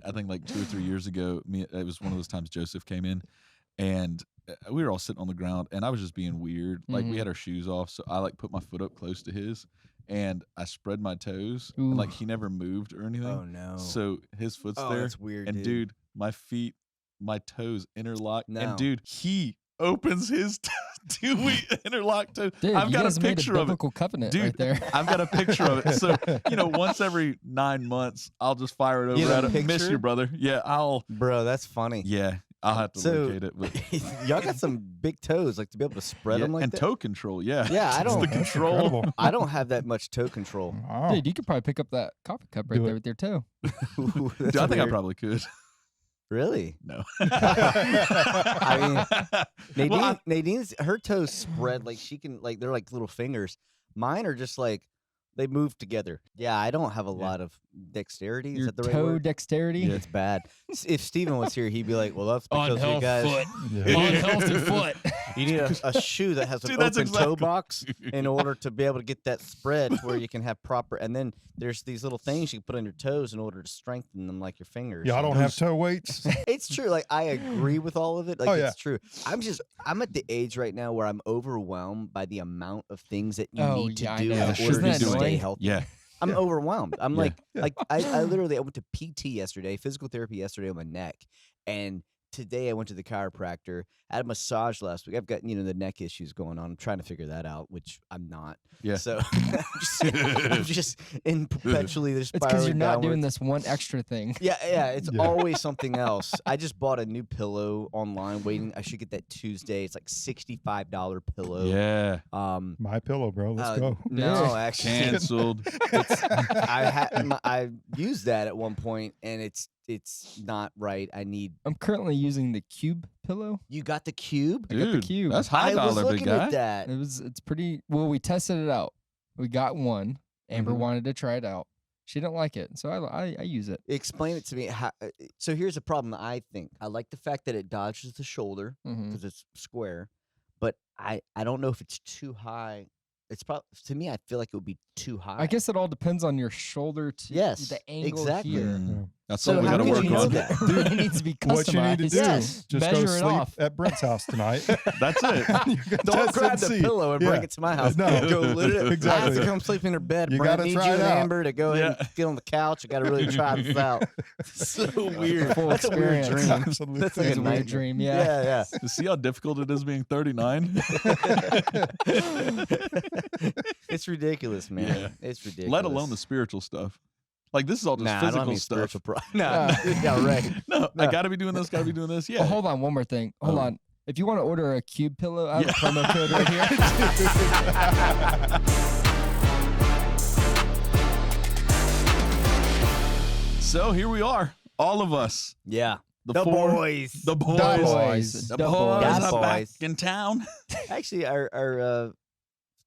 I think like 2 or 3 years ago, it was one of those times Joseph came in, and we were all sitting on the ground, and I was just being weird. Like we had our shoes off, so I like put my foot up close to his, and I spread my toes, and like he never moved or anything. Oh no! So his foot's there. That's weird. And dude, my toes interlock, No. and dude, he opens his do we interlock toes? Dude, I've got a picture of it. biblical covenant Dude, right there. I've got a picture of it. So, once every 9 months, I'll just fire it over at him. Miss you, brother. Yeah, Bro, that's funny. Yeah, I'll have to locate it. But y'all got some big toes, like to be able to spread them like and that. toe control. Yeah, Yeah, I don't. the control. Incredible. I don't have that much toe control. Wow. Dude, you could probably pick up that coffee cup right there with your toe. Ooh, Dude, I think I probably could. Really? No. I mean, Well, Nadine's her toes spread like she can, like they're like little fingers. Mine are just like they move together. Yeah, I don't have a lot of dexterity. Is Your that the right toe word? dexterity? Yeah, it's bad. If Steven was here, he'd be like, "Well, that's because you guys Unhealthy foot. you need a shoe that has an Dude, that's open toe exactly- box in order to be able to get that spread where you can have proper. And then there's these little things you can put on your toes in order to strengthen them, like your fingers. Yeah, I don't have toe weights. It's true. Like I agree with all of it. Like yeah. it's true. I'm at the age right now where I'm overwhelmed by the amount of things that you Oh, need to yeah, I do know. in Isn't order to that stay annoying? healthy. Yeah. I'm overwhelmed. I'm Yeah. like I literally I went to PT yesterday, physical therapy yesterday on my neck, and today I went to the chiropractor. I had a massage last week. I've got the neck issues going on. I'm trying to figure that out, which I'm not. Yeah. So I'm just in perpetually this. It's because you're not doing this one extra thing. Yeah, it's always something else. I just bought a new pillow online. Waiting, I should get that Tuesday. It's like $65 pillow. Yeah. My pillow, bro. Let's go. No, actually, Canceled. I used that at one point, and it's not right. I'm currently using the Cube pillow. You got the Cube? I got the Dude, Cube. that's high I was dollar, big looking guy. at that. It's pretty well. We tested it out. We got one. Amber wanted to try it out. She didn't like it, so I use it. Explain it to me. So here's the problem that I think. I like the fact that it dodges the shoulder because it's square, but I don't know if it's too high. It's probably, to me, I feel like it would be too high. I guess it all depends on your shoulder to the angle exactly. here. That's So what we how got to could work you know on. that? It really needs to be customized. What you need to do, Yes. just Measure go it sleep off. at Brent's house tonight. That's it. You can Don't test grab and the see. pillow and bring it to my house. No. Go literally. Exactly. I have to come sleep in her bed. You Brent, gotta need try you it and out. Amber to go ahead and get on the couch. I got to really try this out. So weird. Full That's a weird experience. dream. Absolutely. That's like It's a a weird nightmare. dream. Yeah. Yeah. You see how difficult it is being 39? It's ridiculous, man. Yeah. It's ridiculous. Let alone the spiritual stuff. Like, this is all just Nah, I don't have physical any stuff. spiritual yeah, right. No, I got to be doing this, got to be doing this. Yeah. Oh, hold on, one more thing. Hold on. If you want to order a Cube pillow, I have a promo code right here. So here we are, all of us. Yeah. The four- boys. The boys. Da boys. The Da boys boys. are back Boys. in town. Actually, our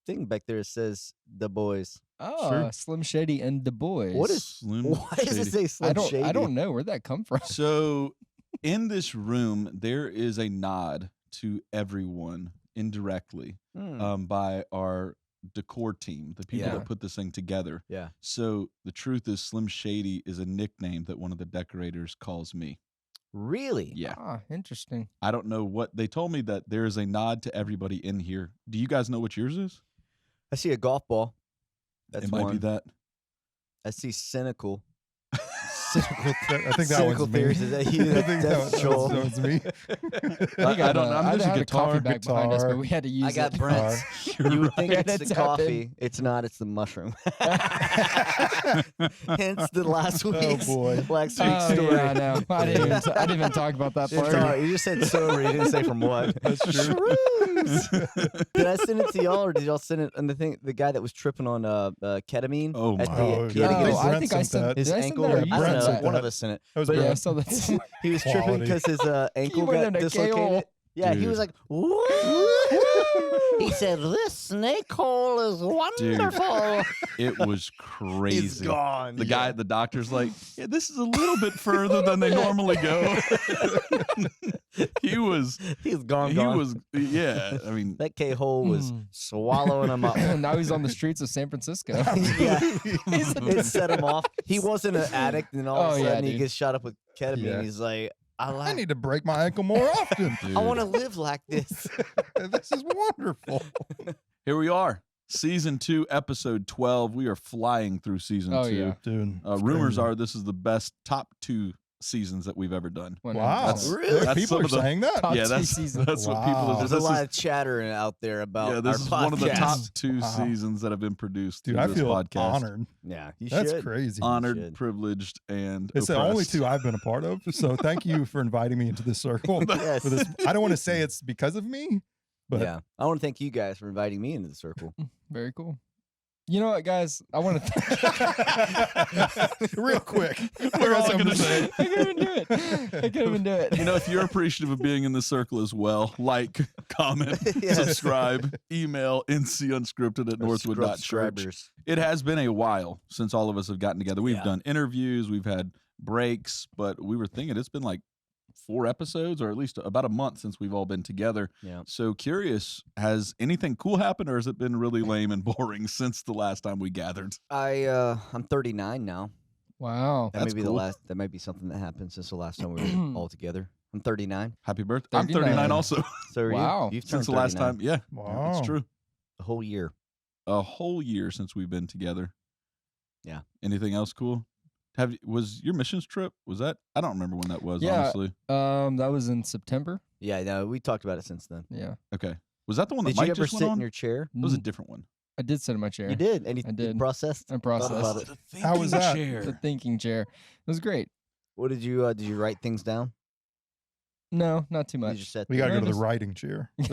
thing back there says the boys. Oh, Sure. Slim Shady and the boys. What is? Slim Why does it Shady. say Slim Shady? I don't know where'd that come from. So in this room, there is a nod to everyone indirectly by our decor team, the people that put this thing together. Yeah. So the truth is Slim Shady is a nickname that one of the decorators calls me. Really? Yeah. Ah, interesting. I don't know what they told me, that there is a nod to everybody in here. Do you guys know what yours is? I see a golf ball. That's it might one. be that. I see cynical. I think that cynical one's me. theories. Is that you? I think That's Joel. that was me. I don't know. I'm just a had a coffee guitar. bag behind us, but we had to use I got it. Brent's. You would think Yeah, it's that's the happened. coffee. It's not. It's the mushroom. Hence the last week's boy. Black Street Oh, story. yeah, I know. I didn't even talk about that Didn't part. talk- you just said sober. You didn't say from what. That's true. Shrooms. Did I send it to y'all, or did y'all send it? And the guy that was tripping on ketamine. Oh, at my the- God. he had to get Oh, his, I think I Brent sent sent that. his did I send ankle. that or I you don't sent know. that? One of us sent it. That was But Yeah, Brent. so that's He was tripping Quality. because his ankle went got in a dislocated. KO. Yeah, he Dude. was like, He said, "This snake hole is wonderful." It was crazy. He's gone. The guy at the doctor's like, yeah, this is a little bit further than they normally go. He's gone. He was, yeah. I mean, That K-hole was swallowing him up. Now he's on the streets of San Francisco. Yeah, it set him off. He wasn't an addict, and all of a sudden he dude. gets shot up with ketamine. Yeah. He's like, I need to break my ankle more often. I want to live like this. This is wonderful. here we are. Season 2, episode 12. We are flying through season 2. Oh, yeah. Dude. Rumors are this is the best top 2 seasons that we've ever done. Wow. That's- Really? that's People some are of the- saying that? Top Yeah, 2 that's seasons. what people Wow. are. There's This a lot is, of chatter out there about yeah, this our is podcast. one of the top 2 Wow. seasons that have been produced Dude, through I this feel podcast. honored. Yeah, you That's should. crazy. Honored, should. privileged, and It's the only oppressed. 2 I've been a part of. So thank you for inviting me into this circle. Yes. For this. I don't want to say it's because of me, but Yeah, I want to thank you guys for inviting me into the circle. Very cool. You know what, guys? I want to. real quick. We're all gonna say. I couldn't even do it. I couldn't even do it. You know, if you're appreciative of being in the circle as well, like, comment, Yes. subscribe, email ncunscripted@northwood.church. Subscribers. It has been a while since all of us have gotten together. We've Yeah. done interviews, we've had breaks, but we were thinking it's been like 4 episodes, or at least about a month since we've all been together. Yeah. So curious, has anything cool happened, or has it been really lame and boring since the last time we gathered? I'm 39 now. Wow. That That's may be cool. That might be something that happened since the last time we were all together. I'm 39. Happy birthday. I'm 39. 39 also. So are Wow. you? You've turned Since the last 39. time. Yeah, Wow. it's true. A whole year. A whole year since we've been together. Yeah. Anything else cool? Was your missions trip? Was that? I don't remember when that was. Yeah. Honestly. That was in September. Yeah, no, we talked about it since then. Yeah. Okay. Was that the one that Did you Mike ever just sit went in on? your chair? It was a different one. I did sit in my chair. You did, and you I did. processed. I processed. about it. How was that? The thinking chair. It was great. What did you write things down? No, not too You much. just sat We there? got to go to the Just- writing chair. Yeah.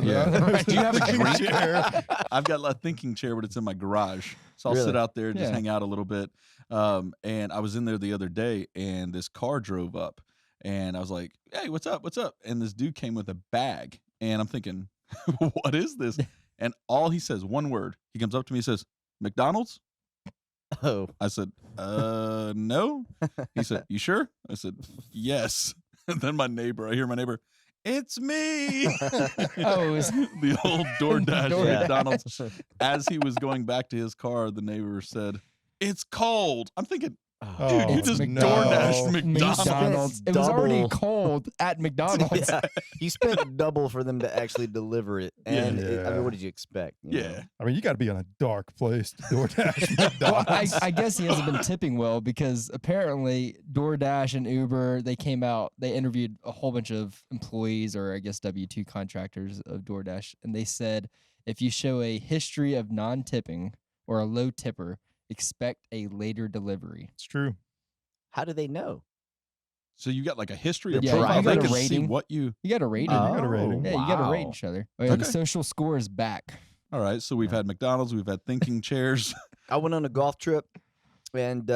Do you have a Thinking green chair? I've got a thinking chair, but it's in my garage. So I'll Really? sit out there and just Yeah. hang out a little bit. And I was in there the other day, and this car drove up, and I was like, "Hey, what's up? What's up?" And this dude came with a bag, and I'm thinking, "What is this?" And all he says, one word. He comes up to me and says, "McDonald's?" Oh, I said, no. He said, "You sure?" I said, "Yes." And then I hear my neighbor, "It's me." Oh, it was The old DoorDash DoorDash. McDonald's. As he was going back to his car, the neighbor said, "It's cold." I'm thinking, Oh, dude, you It's just McDonald's. DoorDashed McDonald's. McDonald's. It was already Double. cold at McDonald's. yeah. You spent double for them to actually deliver it. And I Yeah. mean, what did you expect? you know? Yeah. I mean, you got to be in a dark place to DoorDash Well, McDonald's. I guess he hasn't been tipping well because apparently DoorDash and Uber, they came out, they interviewed a whole bunch of employees or I guess W-2 contractors of DoorDash, and they said if you show a history of non-tipping or a low tipper, expect a later delivery. It's true. How do they know? So you got like a history of Yeah, you profile. got They a can see rating. what you. You got to rate Yeah, it. you got a rating. Yeah, you got to rate wow. each other. Oh, yeah, the Okay. social score is back. All right. So we've Yeah. had McDonald's, we've had thinking chairs. I went on a golf trip and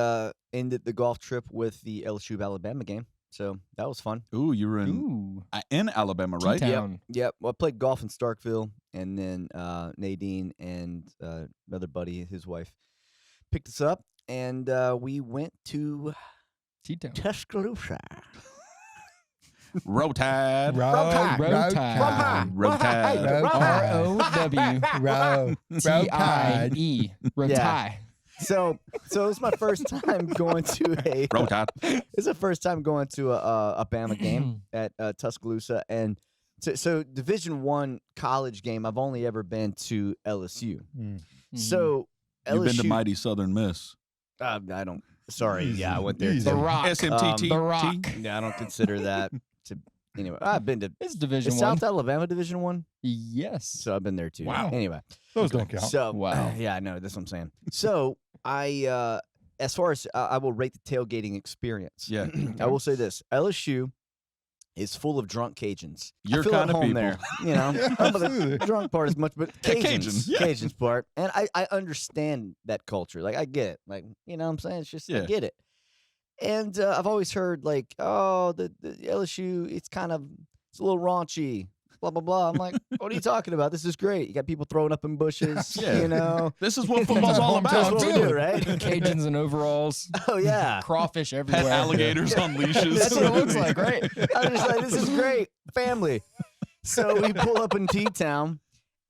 ended the golf trip with the LSU Alabama game. So that was fun. Ooh, you were Ooh. in Alabama, right? T-Town. Yep. Well, I played golf in Starkville, and then Nadine and another buddy, his wife, picked us up, and we went to T-Town. Tuscaloosa. Row Tide. Road Tide. Row Tide. Road Tide. R-O-W-T-I-E. Road Yeah. Tide. So it was my first time going to Row Tide. it's the first time going to a Bama game at Tuscaloosa, and so Division I college game. I've only ever been to LSU. So You've been to LSU Mighty Southern Miss. I don't. Sorry, yeah, I went there. Easy. The Too. Rock. SMTT. The Rock. Yeah, I don't consider that. Anyway, I've been to It's Division is One. South Alabama Division One, Yes. so I've been there too. Wow. Anyway, Those don't count. so Wow. yeah, I know that's what I'm saying. So I, as far as I will rate the tailgating experience. Yeah. I will say this: LSU is full of drunk Cajuns. Your I feel kind at of home people. there. You know, Yeah, not the absolutely. drunk part as much, but Yeah, Cajuns, Cajun, yeah. Cajuns part, and I understand that culture. Like I get it. Like you know, what I'm saying it's just I Yeah. get it. And I've always heard like, oh, the LSU, it's a little raunchy. blah, blah, blah. I'm like, what are you talking about? This is great. You got people throwing up in bushes, Yeah. you know. This is what football's all That's about. what we do, right? Cajuns and overalls. Oh, yeah. Crawfish Pet everywhere. alligators on leashes. That's what it looks like, right? I was just like, this is great. Family. So we pull up in T-Town,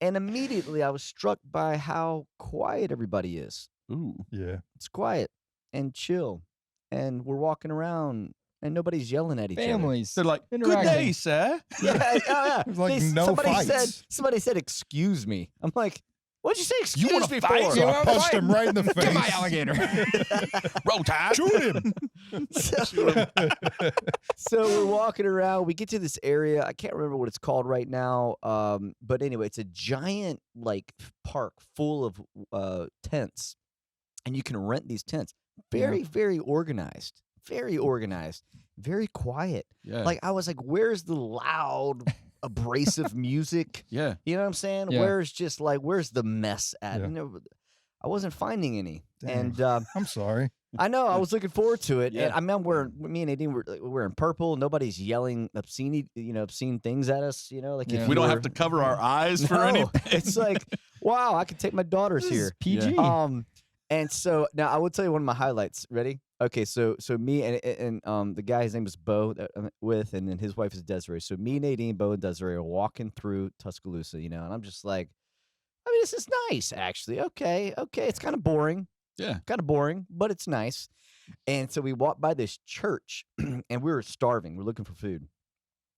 and immediately I was struck by how quiet everybody is. Ooh. Yeah. It's quiet and chill, and we're walking around, and nobody's yelling at each Families. They're like, good Interacting. day, sir. other. Yeah, yeah. There's like no somebody fights. said, excuse me. I'm like, what'd you say excuse wanna me fight? for? So I wanna punched fight? him right in the face. Get my alligator. Roll Tide. Shoot him. So we're walking around. We get to this area. I can't remember what it's called right now. But anyway, it's a giant like park full of tents, and you can rent these tents. Very, very organized. Very organized. Very quiet. Yeah. Like I was like, where's the loud, abrasive music? yeah. You know what I'm saying? Yeah. Where's the mess at? Yeah. You know, I wasn't finding any. Dang. And I'm sorry. I know I was looking forward to it. Yeah. And I remember me and Nadine were wearing purple. Nobody's yelling obscene things at us. You know, like Yeah. if We you don't were- have to cover our eyes for No, anything. It's like, wow, I could take my daughters This is here. PG. And so now I will tell you one of my highlights. Ready? Okay, so me and the guy, his name is Bo, that I'm with, and then his wife is Desiree. So me, Nadine, Bo, and Desiree are walking through Tuscaloosa, and I'm just like, I mean, this is nice, actually. Okay, it's kind of boring. Yeah. Kind of boring, but it's nice. And so we walked by this church, and we were starving. We're looking for food.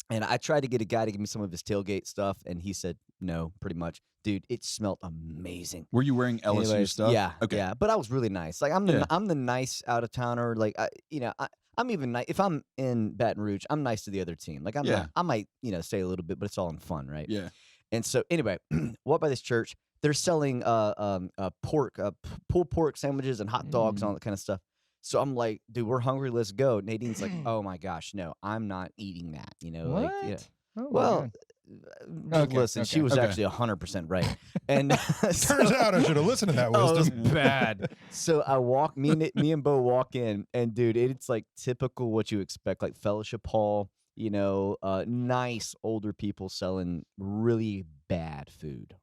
And I tried to get a guy to give me some of his tailgate stuff, and he said no, pretty much. Dude, it smelled amazing. Were you wearing LSU Anyways, stuff? Yeah. Okay. Yeah. But I was really nice. Like I'm the nice out of towner. Like I'm even nice if I'm in Baton Rouge. I'm nice to the other team. Like I might stay a little bit, but it's all in fun, right? Yeah. And so anyway, walk by this church. They're selling pork, pulled pork sandwiches and hot dogs and all that kind of stuff. So I'm like, dude, we're hungry. Let's go. Nadine's like, oh my gosh, no, I'm not eating that. What? Like, yeah. Oh, my Well, God. just listen, she was Okay. actually 100% right. And Turns out I should have listened to that oh, it was wisdom. bad. So I walk, me and Bo walk in, and dude, it's like typical what you expect, like fellowship hall, nice older people selling really bad food,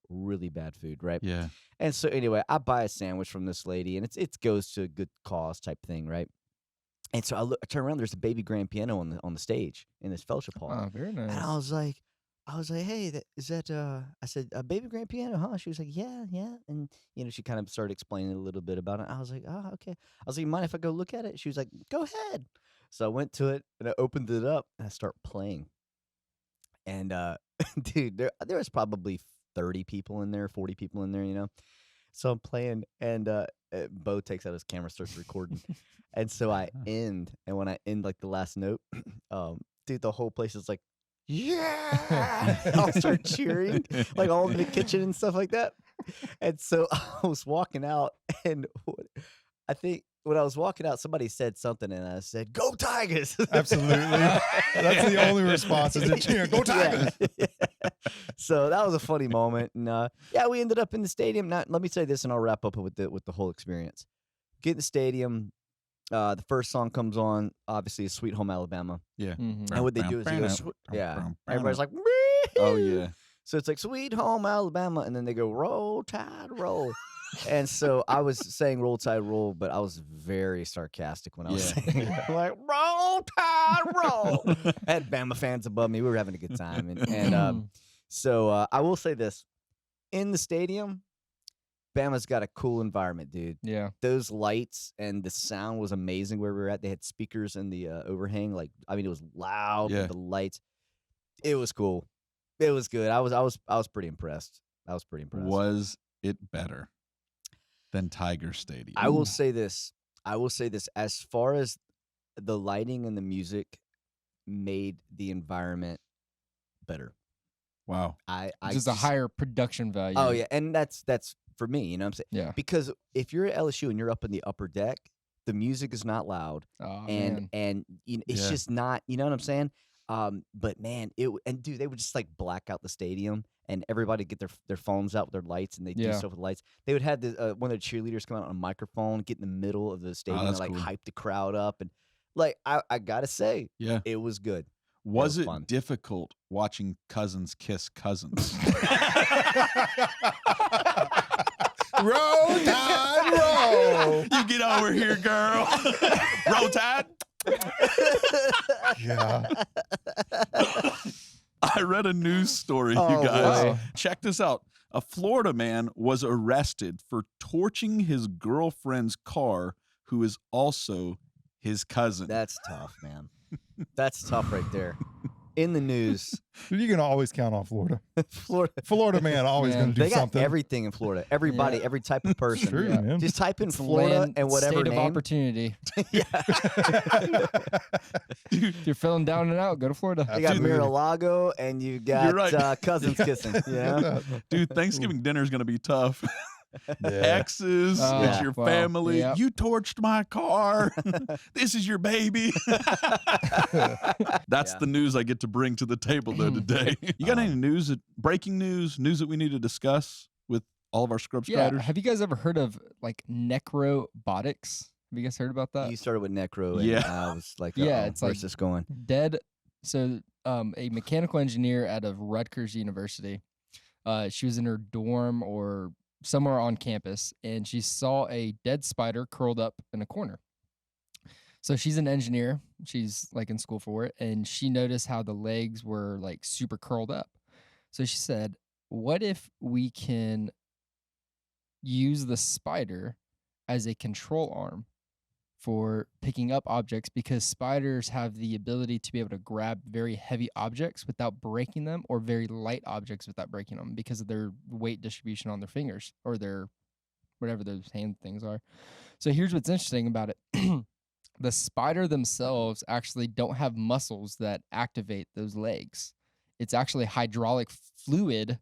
right? Yeah. And so anyway, I buy a sandwich from this lady, and it goes to a good cause type thing, right? And so I turn around, there's a baby grand piano on the stage in this fellowship hall. Oh, very nice. And I was like, hey, is that I said, a baby grand piano, huh? She was like, yeah. And, she kind of started explaining a little bit about it. I was like, oh, okay. I was like, mind if I go look at it? She was like, go ahead. So I went to it, and I opened it up, and I start playing. And, dude, there was probably 30 people in there, 40 people in there, So I'm playing, and Bo takes out his camera, starts recording. And so I end, and when I end, like, the last note, dude, the whole place is like, yeah! I'll start cheering, like, all in the kitchen and stuff like that. And so I was walking out, and I think when I was walking out, somebody said something, and I said, go Tigers! Absolutely. That's the only response is a cheer. Go Tigers! Yeah. So that was a funny moment. And we ended up in the stadium. Now, let me say this, and I'll wrap up with the whole experience. Get in the stadium. The first song comes on, obviously, is Sweet Home Alabama. Yeah. Mhm. And what they do is they go, everybody's like, Oh, "Wee-hoo!" yeah. So it's like Sweet Home Alabama, and then they go Roll Tide Roll. And so I was saying Roll Tide Roll, but I was very sarcastic when I was Yeah. saying it. Like Roll Tide Roll. I had Bama fans above me. We were having a good time. And so I will say this. In the stadium, Bama's got a cool environment, dude. Yeah. Those lights and the sound was amazing where we were at. They had speakers in the overhang. Like, I mean, it was loud Yeah. with the lights. It was cool. It was good. I was pretty impressed. Was it better than Tiger Stadium? I will say this. As far as the lighting and the music made the environment better. Wow. I Just a higher production value. Oh yeah, and that's for me. You know what I'm saying? Yeah. Because if you're at LSU and you're up in the upper deck, the music is not loud, Oh, and man. it's Yeah. just not. You know what I'm saying? But man, dude, they would just like black out the stadium, and everybody get their phones out with their lights, and they do Yeah. stuff with lights. They would have one of the cheerleaders come out on a microphone, get in the middle of the stadium, and that's like cool. hype the crowd up, and like I gotta say, Yeah. it was good. Was it fun. difficult watching cousins kiss cousins? Roll Tide, roll. You get over here, girl. Roll Tide. Yeah. I read a news story, you Oh, guys. boy. Check this out. A Florida man was arrested for torching his girlfriend's car, who is also his cousin. That's tough, man. That's tough right there. In the news, You can always count on Florida. Florida. Florida man always Man. going to do They got something. everything in Florida. Everybody, Yeah. every type of person. True, Yeah. man. Just type in It's Florida land- and whatever state of name. opportunity. Yeah. If you're feeling down and out, go to Florida. You got Absolutely. Mar-a-Lago and you got You're right. cousins kissing. Yeah. Dude, Thanksgiving dinner is going to be tough. Yeah. Exes, Oh, it's your wow. family. Yep. You torched my car. This is your baby. That's Yeah. the news I get to bring to the table, though, today. You got any news, breaking news that we need to discuss with all of our Scrubs Yeah. Striders? Have you guys ever heard of like Necrotics? Have you guys heard about that? You started with Necro and Yeah. I was like, Yeah, uh-oh, it's where's like- this going? Dead. So, a mechanical engineer out of Rutgers University. She was in her dorm or somewhere on campus, and she saw a dead spider curled up in a corner. So she's an engineer. She's like in school for it, and she noticed how the legs were like super curled up. So she said, "What if we can use the spider as a control arm for picking up objects, because spiders have the ability to be able to grab very heavy objects without breaking them, or very light objects without breaking them, because of their weight distribution on their fingers or their whatever those hand things are." So here's what's interesting about it. The spider themselves actually don't have muscles that activate those legs. It's actually hydraulic fluid.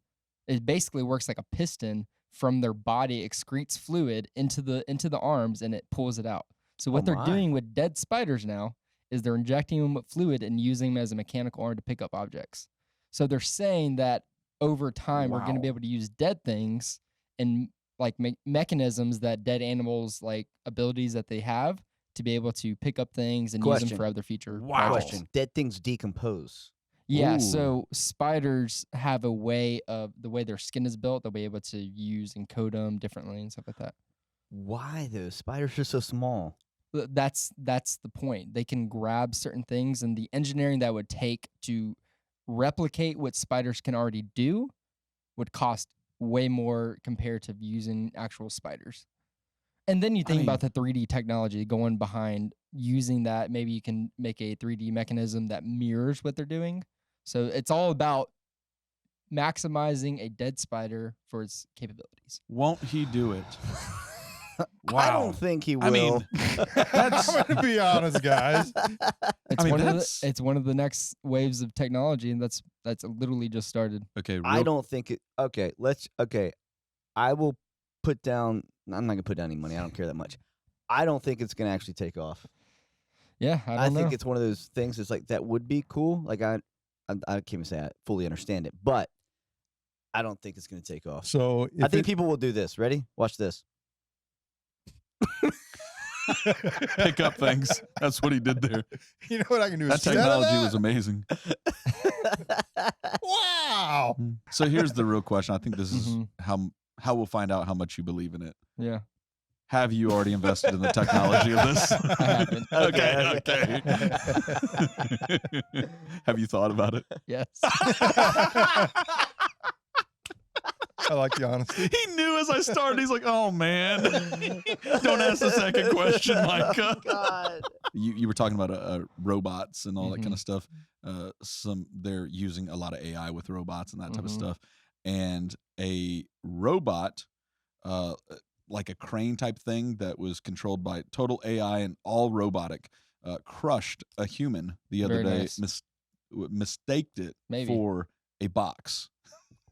It basically works like a piston from their body, excretes fluid into the arms, and it pulls it out. So what Oh they're my. doing with dead spiders now is they're injecting them with fluid and using them as a mechanical arm to pick up objects. So they're saying that over time we're going to be Wow. able to use dead things and like mechanisms that dead animals, like abilities that they have, to be able to pick up things and use Question. them for other future Wow. projects. Question. Dead things decompose. Yeah, Ooh. so spiders have a way of the way their skin is built, they'll be able to use and code them differently and stuff like that. Why though? Spiders are so small. That's the point. They can grab certain things, and the engineering that would take to replicate what spiders can already do would cost way more compared to using actual spiders. And then you think about the 3D technology going behind using that. Maybe you can make a 3D mechanism that mirrors what they're doing. So it's all about maximizing a dead spider for its capabilities. Won't he do it? I Wow. don't think he will. I mean, I'm going to be honest, guys. It's mean, one of that's- it's one of the next waves of technology, and that's literally just started. okay, I real- don't think it. Okay, I will put down. I'm not gonna put down any money. I don't care that much. I don't think it's gonna actually take off. Yeah, I I don't think know. it's one of those things. It's like that would be cool. Like I can't even say I fully understand it, but I don't think it's gonna take off. So I think people will do this. Ready? Watch this. pick up things. That's what he did there. you know what I can do That instead technology of was amazing. wow. So here's the real question. I think this is Mhm. how we'll find out how much you believe in it. Yeah. Have you already invested in the technology of this? I haven't. Okay. Have you thought about it? Yes. I like the honesty. He knew as I started. He's like, "Oh man, don't ask the second question, Micah." God. You were talking about robots and all that Mm-hmm. kind of stuff. They're using a lot of AI with robots and that type of Mhm. stuff. And a robot, like a crane type thing that was controlled by total AI and all robotic, crushed a human the other Very day. nice. Mistaked it Maybe. for a box.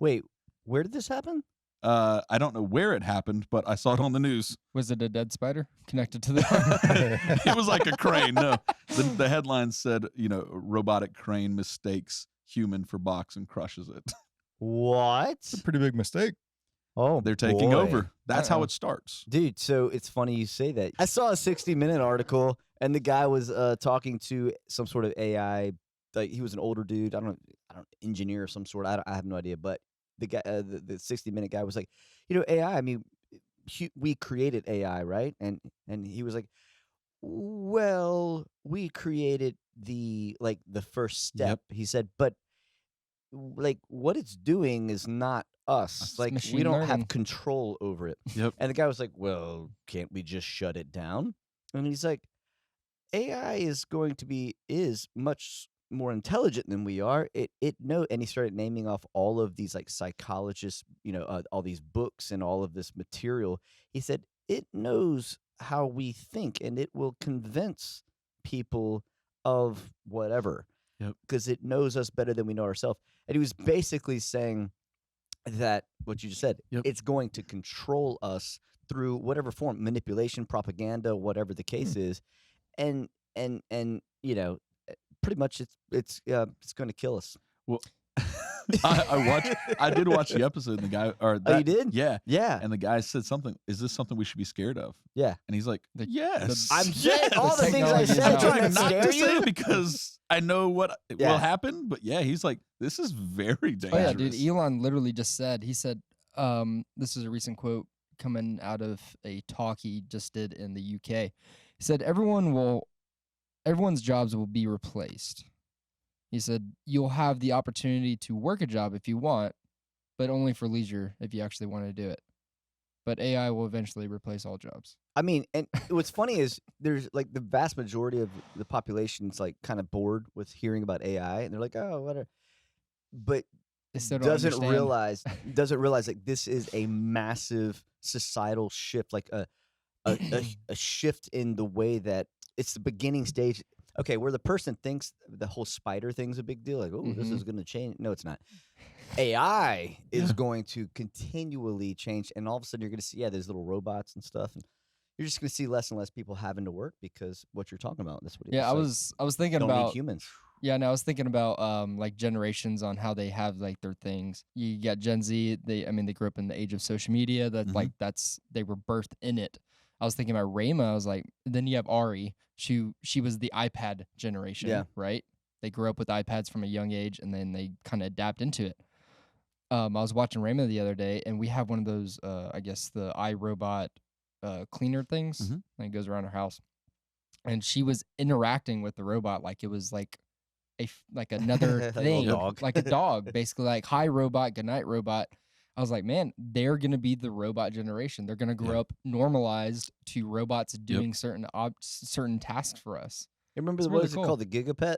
Wait, where did this happen? I don't know where it happened, but I saw it on the news. Was it a dead spider connected to the? It was like a crane. No, the headline said, robotic crane mistakes human for box and crushes it. What? It's a pretty big mistake. Oh, They're taking boy. over. That's how Uh-oh. it starts. Dude, so it's funny you say that. I saw a 60-minute article, and the guy was talking to some sort of AI like he was an older dude. I don't engineer of some sort. I have no idea. But the guy, the 60-minute guy was like, AI. I mean, we created AI, right? And he was like, well, we created the first step. He said, but like what it's doing is not us. Like we don't have control over it. Yep. And the guy was like, well, can't we just shut it down? And he's like, AI is much more intelligent than we are. And he started naming off all of these like psychologists, all these books and all of this material. He said it knows how we think and it will convince people of whatever. Because it knows us better than we know ourselves. And he was basically saying that what you just said, it's going to control us through whatever form, manipulation, propaganda, whatever the case is. And pretty much it's going to kill us. Well, I did watch the episode, and the guy, you did? Yeah. Yeah. And the guy said something, is this something we should be scared of? Yeah. And he's like, yes. I'm saying all the things I said. I'm trying didn't not scare to say you? it because I know what will happen, but yeah, he's like, this is very dangerous. Oh yeah, dude. Elon literally just said, this is a recent quote coming out of a talk he just did in the UK. He said, everyone's jobs will be replaced. He said, you'll have the opportunity to work a job if you want, but only for leisure if you actually want to do it. But AI will eventually replace all jobs. I mean, and what's funny is there's like the vast majority of the population's like kind of bored with hearing about AI, and they're like, oh, whatever. But doesn't realize like this is a massive societal shift, like a shift in the way that it's the beginning stage. Okay, where the person thinks the whole spider thing's a big deal, like, oh, this is going to change. No, it's not. AI is going to continually change, and all of a sudden you're going to see, there's little robots and stuff, and you're just going to see less and less people having to work because what you're talking about. That's what. I was thinking don't about need humans. Yeah, and I was thinking about like generations on how they have like their things. You got Gen Z. They grew up in the age of social media. That they were birthed in it. I was thinking about Rayma. I was like, then you have Ari. She was the iPad generation, right? They grew up with iPads from a young age, and then they kind of adapt into it. I was watching Rayma the other day, and we have one of those, I guess the iRobot cleaner things that goes around her house, and she was interacting with the robot like it was like another thing, like a dog, basically like, hi robot, good night robot. I was like, man, they're going to be the robot generation. They're going to grow up normalized to robots doing certain tasks for us. Remember what is it called? The Gigapet?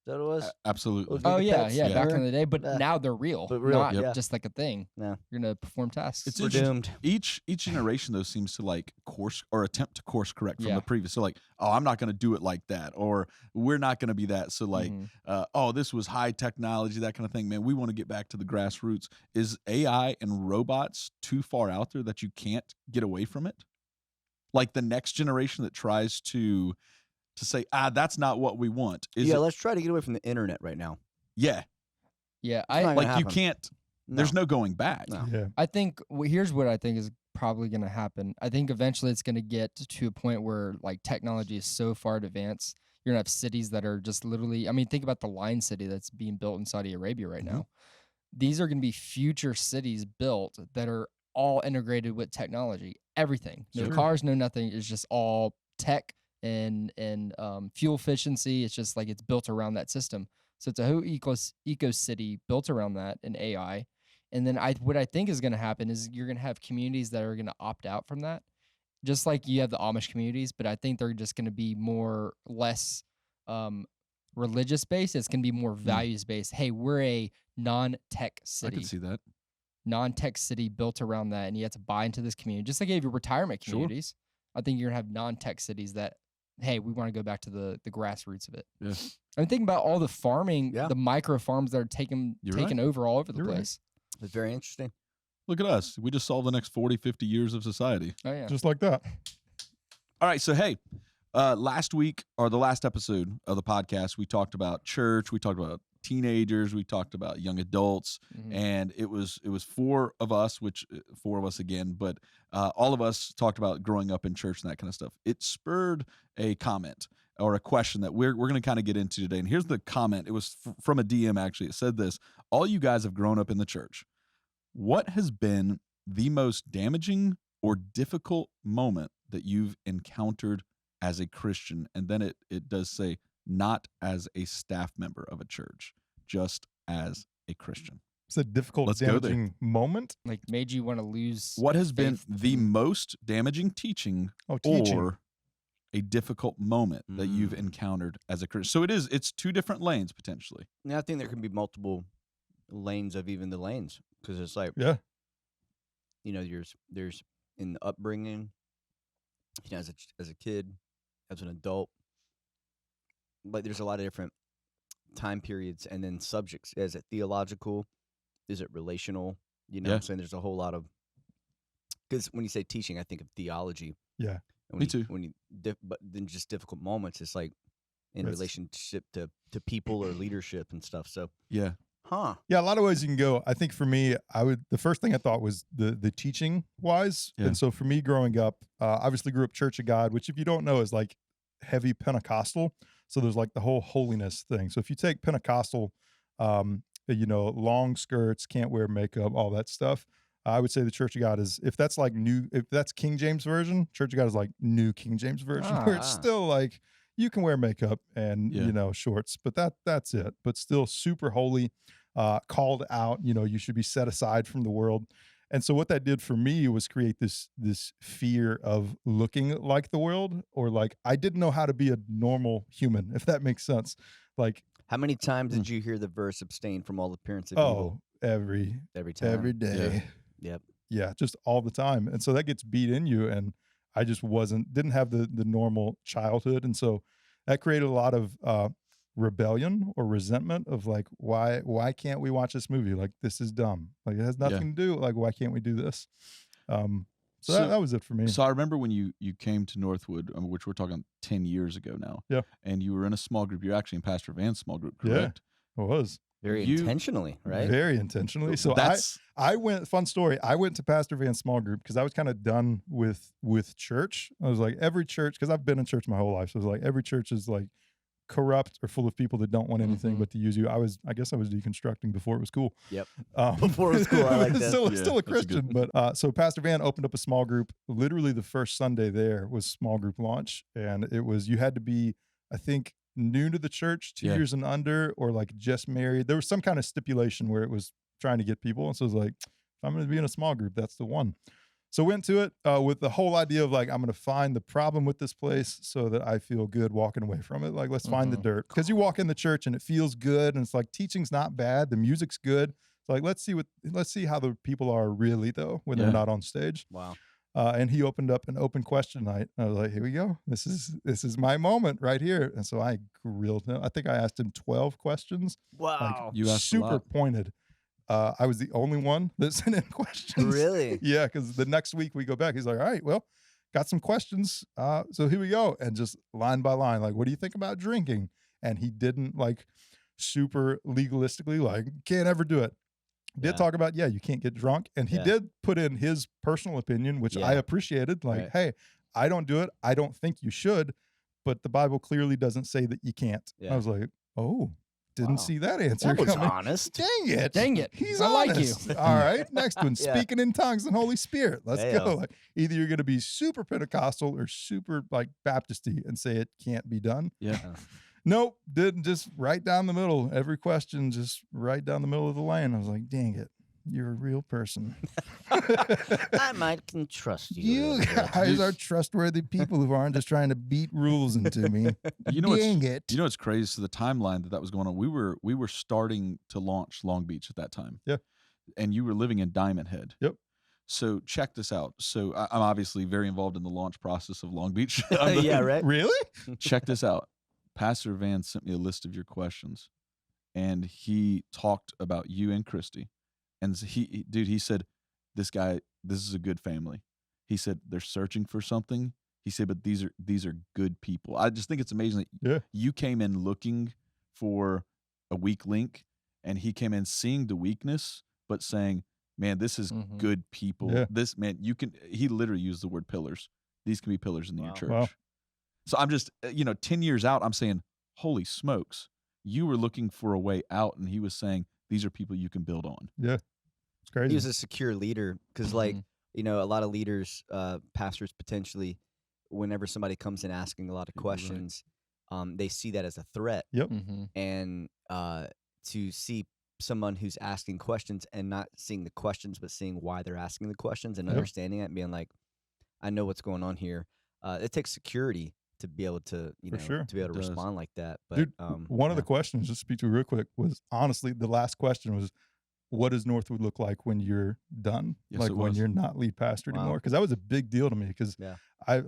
Is that what it was? Absolutely. Oh, yeah, back in the day. But now they're real, not just like a thing. No. You're going to perform tasks. We're doomed. Each generation, though, seems to like course or attempt to course correct from the previous. So like, oh, I'm not going to do it like that, or we're not going to be that. So like, oh, this was high technology, that kind of thing. Man, we want to get back to the grassroots. Is AI and robots too far out there that you can't get away from it? Like the next generation that tries to say, that's not what we want. Let's try to get away from the internet right now. Yeah. Yeah. You can't, there's no going back. No. Yeah. I think, here's what I think is probably going to happen. I think eventually it's going to get to a point where like technology is so far advanced, you're going to have cities that are just literally, think about the Lion City that's being built in Saudi Arabia right now. These are going to be future cities built that are all integrated with technology. Everything. No cars, no nothing. It's just all tech and fuel efficiency. It's just like it's built around that system. So it's a whole eco city built around that in AI. And then what I think is going to happen is you're going to have communities that are going to opt out from that, just like you have the Amish communities. But I think they're just going to be less religious based. It's going to be more values based. Hey, we're a non-tech city. I can see that. Non-tech city built around that, and you have to buy into this community. Just like you have your retirement communities. I think you're going to have non-tech cities that, hey, we want to go back to the grassroots of it. Yeah. I'm thinking about all the farming, the micro farms that are taking over all over the place. It's very interesting. Look at us. We just solved the next 40, 50 years of society. Oh, yeah. Just like that. All right. So, hey, last week or the last episode of the podcast, we talked about church. We talked about teenagers. We talked about young adults. And it was four of us again, but all of us talked about growing up in church and that kind of stuff. It spurred a comment. or a question that we're going to kind of get into today. And here's the comment. It was from a DM, actually. It said this: all you guys have grown up in the church. What has been the most damaging or difficult moment that you've encountered as a Christian? And then it does say, not as a staff member of a church, just as a Christian. It's a difficult, damaging moment. Like made you want to lose. What has been faith the in- most damaging teaching, or a difficult moment that you've encountered as a Christian? So it's two different lanes potentially. Yeah, I think there can be multiple lanes of even the lanes, because it's like, you know, there's in the upbringing, you know, as a kid, as an adult, like there's a lot of different time periods, and then subjects. Is it theological? Is it relational? You know what I'm saying? There's a whole lot of, because when you say teaching, I think of theology. Yeah. Me too. But then just difficult moments, it's like in relationship to people or leadership and stuff. So yeah. Yeah, a lot of ways you can go. I think for me, the first thing I thought was the teaching wise. Yeah. And so for me growing up, obviously grew up Church of God, which if you don't know is like heavy Pentecostal. So there's like the whole holiness thing. So if you take Pentecostal, you know, long skirts, can't wear makeup, all that stuff, I would say the Church of God is, if that's King James Version, Church of God is like new King James Version, where it's still like, you can wear makeup and, you know, shorts, but that's it. But still super holy, called out, you know, you should be set aside from the world. And so what that did for me was create this fear of looking like the world, or like, I didn't know how to be a normal human, if that makes sense. Like, how many times did you hear the verse abstain from all appearance of evil? Every time. Every day. Yep. Yeah, just all the time. And so that gets beat in you. And I just didn't have the normal childhood. And so that created a lot of rebellion or resentment of like, why can't we watch this movie? Like, this is dumb. Like, it has nothing to do. Like, why can't we do this? So that was it for me. So I remember when you came to Northwood, which we're talking 10 years ago now. Yeah. And you were in a small group. You're actually in Pastor Van's small group, correct? Yeah, I was. Very intentionally, right? Very intentionally. So I went, fun story, I went to Pastor Van's small group because I was kind of done with church. I was like, every church, because I've been in church my whole life. So I was like, every church is like corrupt or full of people that don't want anything but to use you. I guess I was deconstructing before it was cool. Yep. Before it was cool, I like that. Still a Christian. But so Pastor Van opened up a small group. Literally the first Sunday there was small group launch. And it was, you had to be, I think, new to the church, 2 years and under, or like just married. There was some kind of stipulation where it was trying to get people. And so it was like, if I'm going to be in a small group, that's the one. So went to it with the whole idea of like, I'm going to find the problem with this place so that I feel good walking away from it. Like, let's find the dirt. Because you walk in the church and it feels good. And it's like, teaching's not bad. The music's good. It's like, let's see how the people are really though, when they're not on stage. Wow. And he opened up an open question night. I was like, here we go. This is my moment right here. And so I grilled him. I think I asked him 12 questions. Wow. Like, you asked super pointed. I was the only one that sent in questions. Really? Yeah, because the next week we go back. He's like, all right, well, got some questions. So here we go. And just line by line, like, what do you think about drinking? And he didn't like super legalistically, like, can't ever do it. Did talk about, you can't get drunk. And he did put in his personal opinion, which I appreciated. Like, hey, I don't do it. I don't think you should. But the Bible clearly doesn't say that you can't. Yeah. I was like, oh, didn't see that answer That was coming. honest. Dang it. He's I like honest. All right. Next one, speaking in tongues and Holy Spirit. Let's Hey-o. go. Like, either you're going to be super Pentecostal or super like Baptisty and say it can't be done. Yeah. Nope. Didn't, just right down the middle. Every question, just right down the middle of the lane. I was like, dang it. You're a real person. I might can trust you. You guys are trustworthy people who aren't just trying to beat rules into me. You know Dang it. You know what's crazy? So the timeline that was going on, we were starting to launch Long Beach at that time. Yeah. And you were living in Diamond Head. Yep. So check this out. So I'm obviously very involved in the launch process of Long Beach. Yeah, right? Really? Check this out. Pastor Van sent me a list of your questions, and he talked about you and Christy. And he said, this is a good family. He said, they're searching for something. He said, but these are good people. I just think it's amazing that you came in looking for a weak link, and he came in seeing the weakness, but saying, man, this is good people. Yeah. This, man, he literally used the word pillars. These can be pillars in your church. Wow. So I'm just, 10 years out, I'm saying, holy smokes, you were looking for a way out, and he was saying, these are people you can build on. Yeah, it's crazy. He was a secure leader because, like, a lot of leaders, pastors potentially, whenever somebody comes in asking a lot of questions, they see that as a threat. Yep. And to see someone who's asking questions and not seeing the questions, but seeing why they're asking the questions and understanding it and being like, I know what's going on here. It takes security to be able to, to be able to respond like that. But dude, one of the questions, just speak to real quick, was honestly the last question was, what does Northwood look like when you're done? Yes, like when you're not lead pastor anymore? Because that was a big deal to me. Because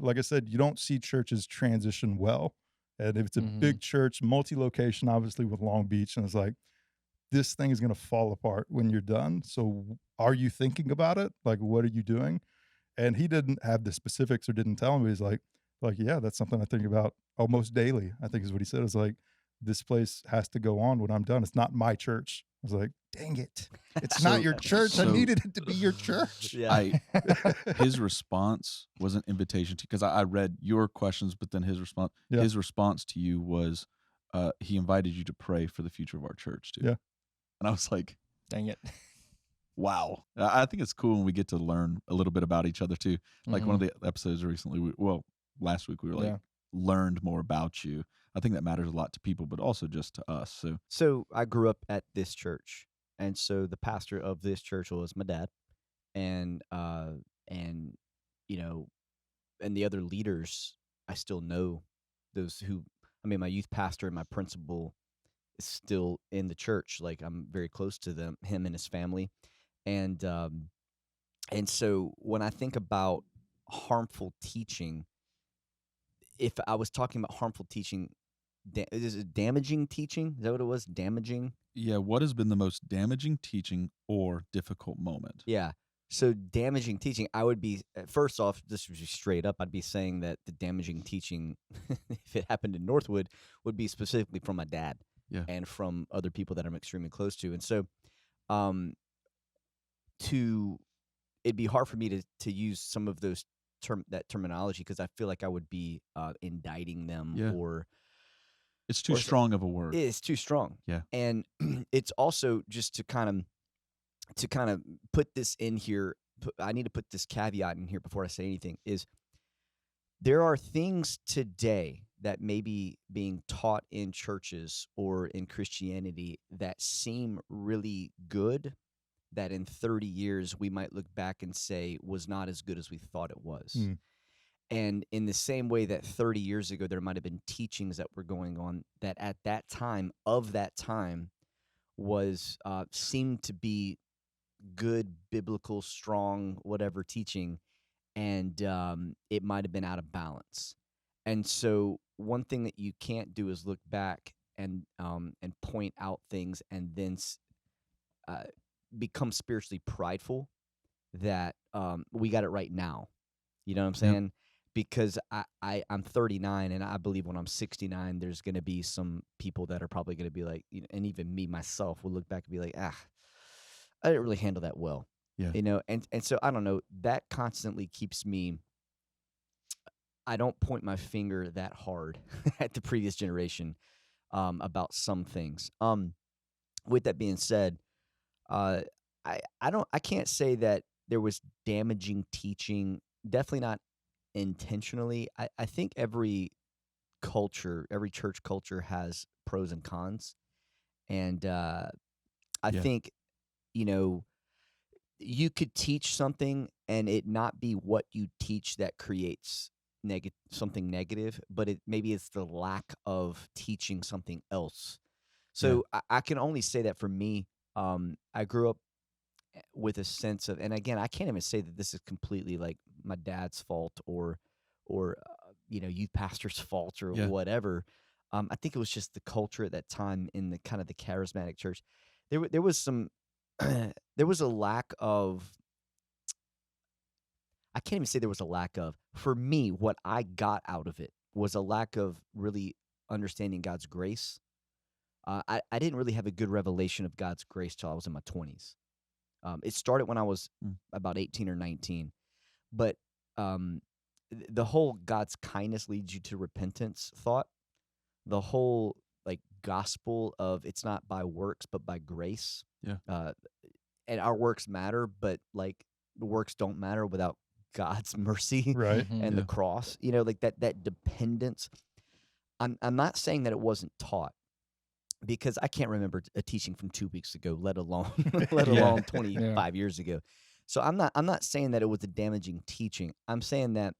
like I said, you don't see churches transition well. And if it's a big church, multi-location, obviously with Long Beach, and it's like, this thing is going to fall apart when you're done. So are you thinking about it? Like, what are you doing? And he didn't have the specifics or didn't tell me. He's like, yeah, that's something I think about almost daily, I think is what he said. It's like, this place has to go on when I'm done. It's not my church. I was like, dang it. It's not your church. I needed it to be your church. Yeah. His response was an invitation to, because I read your questions, but then his response to you was, he invited you to pray for the future of our church too. Yeah. And I was like, dang it. Wow. I think it's cool when we get to learn a little bit about each other too. Like one of the episodes recently, last week we were like, learned more about you. I think that matters a lot to people, but also just to us. So I grew up at this church, and so the pastor of this church was my dad, and the other leaders I still know. Those who, my youth pastor and my principal is still in the church. Like, I'm very close to him and his family, and so when I think about harmful teaching, if I was talking about harmful teaching, is it damaging teaching? Is that what it was? Damaging? Yeah. What has been the most damaging teaching or difficult moment? Yeah. So damaging teaching, I would be, first off, just straight up, I'd be saying that the damaging teaching, if it happened in Northwood, would be specifically from my dad and from other people that I'm extremely close to. And so it'd be hard for me to use some of those terminology, because I feel like I would be indicting them or it's too strong of a word. It's too strong. Yeah. And it's also just to kind of put this in here. I need to put this caveat in here before I say anything, is there are things today that may be being taught in churches or in Christianity that seem really good, that in 30 years we might look back and say was not as good as we thought it was. And in the same way that 30 years ago there might have been teachings that were going on that at that time, was seemed to be good, biblical, strong, whatever teaching, and it might have been out of balance. And so one thing that you can't do is look back and point out things and then become spiritually prideful that we got it right now. You know what I'm saying? Yep. Because I'm 39, and I believe when I'm 69, there's going to be some people that are probably going to be like, and even me myself will look back and be like, I didn't really handle that well. Yeah. And so I don't know, that constantly keeps me, I don't point my finger that hard at the previous generation about some things. With that being said, I can't say that there was damaging teaching. Definitely not intentionally. I think every church culture has pros and cons, and I think you could teach something and it not be what you teach that creates something negative, but maybe it's the lack of teaching something else. So I can only say that for me. I grew up with a sense of, and again, I can't even say that this is completely like my dad's fault or youth pastor's fault or whatever. I think it was just the culture at that time in the kind of the charismatic church. There was some, there was a lack of, I can't even say there was a lack of, for me, what I got out of it was a lack of really understanding God's grace. I didn't really have a good revelation of God's grace till I was in my 20s. It started when I was about 18 or 19. But the whole God's kindness leads you to repentance thought, the whole like gospel of it's not by works but by grace. Yeah. And our works matter, but like the works don't matter without God's mercy Right. and the cross. You know, like that dependence. I'm not saying that it wasn't taught, because I can't remember a teaching from 2 weeks ago, let alone 25 years ago. So I'm not saying that it was a damaging teaching. I'm saying that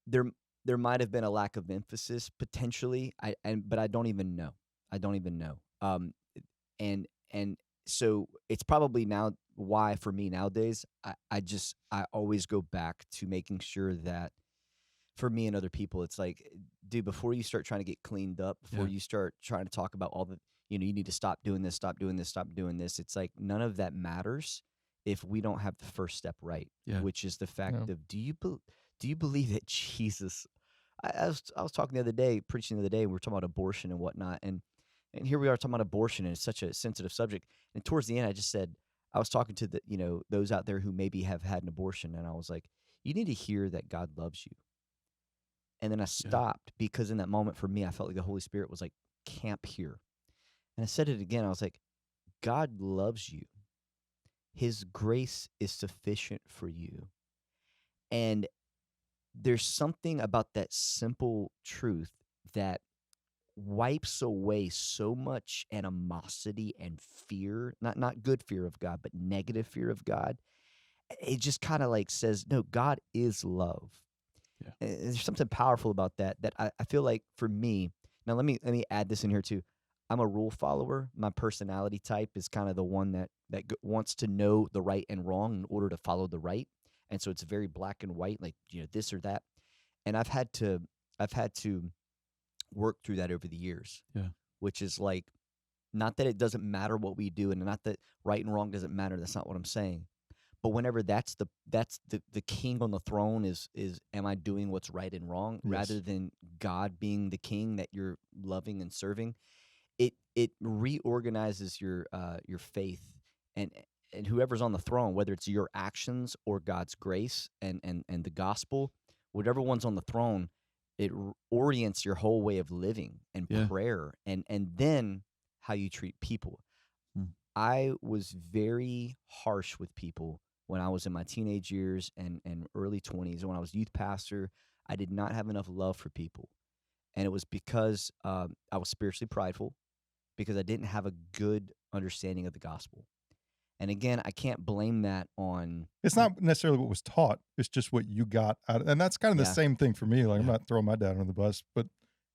there might have been a lack of emphasis potentially. But I don't even know. And so it's probably now why for me nowadays I always go back to making sure that for me and other people, it's like, dude, before you start trying to get cleaned up, before you start trying to talk about all the, you need to stop doing this, stop doing this, stop doing this. It's like none of that matters if we don't have the first step right, which is the fact of do you believe that Jesus? I was talking the other day, preaching the other day. We were talking about abortion and whatnot, and here we are talking about abortion, and it's such a sensitive subject. And towards the end, I just said, I was talking to those out there who maybe have had an abortion, and I was like, you need to hear that God loves you. And then I stopped because in that moment for me, I felt like the Holy Spirit was like, camp here. And I said it again. I was like, God loves you. His grace is sufficient for you. And there's something about that simple truth that wipes away so much animosity and fear, not good fear of God, but negative fear of God. It just kind of like says, no, God is love. Yeah. And there's something powerful about that I feel like for me. Now let me add this in here too. I'm a rule follower. My personality type is kind of the one that wants to know the right and wrong in order to follow the right. And so it's very black and white, like this or that. And I've had to work through that over the years. Yeah. Which is like, not that it doesn't matter what we do, and not that right and wrong doesn't matter. That's not what I'm saying. But whenever that's the king on the throne is am I doing what's right and wrong rather than God being the king that you're loving and serving, it reorganizes your faith and whoever's on the throne, whether it's your actions or God's grace and the gospel, whatever one's on the throne, it orients your whole way of living and prayer and then how you treat people. I was very harsh with people when I was in my teenage years and early 20s. When I was youth pastor, I did not have enough love for people. And it was because I was spiritually prideful, because I didn't have a good understanding of the gospel. And again, I can't blame that on... It's not necessarily what was taught. It's just what you got out of, and that's kind of the same thing for me. Like, I'm not throwing my dad under the bus, but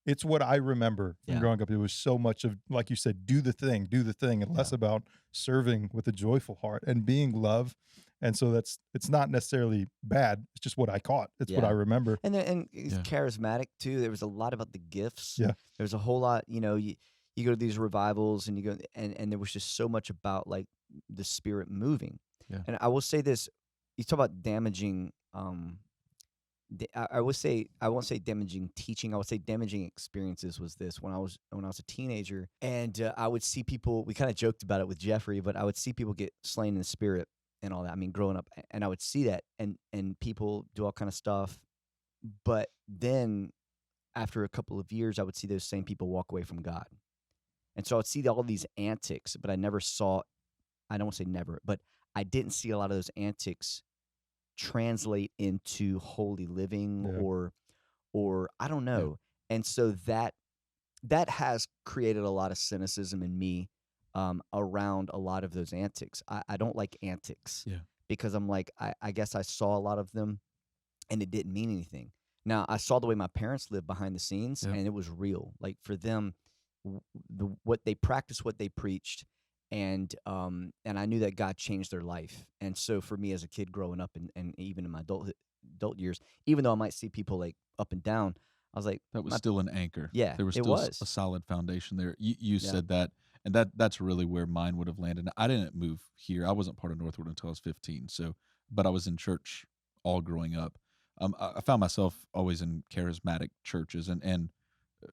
it's what I remember from growing up. It was so much of, like you said, do the thing, and less about serving with a joyful heart and being love. And so it's not necessarily bad. It's just what I caught. It's what I remember. And it's charismatic too. There was a lot about the gifts. Yeah. There's a whole lot, you go to these revivals and you go, and there was just so much about like the Spirit moving. Yeah. And I will say this, you talk about damaging, I won't say damaging teaching. I would say damaging experiences was this when I was a teenager, and I would see people. We kind of joked about it with Jeffrey, but I would see people get slain in the Spirit and all that. I mean, growing up, and I would see that, and people do all kind of stuff. But then, after a couple of years, I would see those same people walk away from God, and so I would see all these antics. But I never saw. I don't want to say never, but I didn't see a lot of those antics translate into holy living or I don't know. And so that has created a lot of cynicism in me around a lot of those antics. I don't like antics because I'm like, I guess I saw a lot of them and it didn't mean anything. Now I saw the way my parents lived behind the scenes and it was real. Like for them, what they practiced, what they preached, and I knew that God changed their life. And so for me as a kid growing up and even in my adult years, even though I might see people like up and down, I was like, that was still an anchor. Yeah, there was still a solid foundation there. You said that, and that's really where mine would have landed. I didn't move here. I wasn't part of Northwood until I was 15. So, but I was in church all growing up. I found myself always in charismatic churches and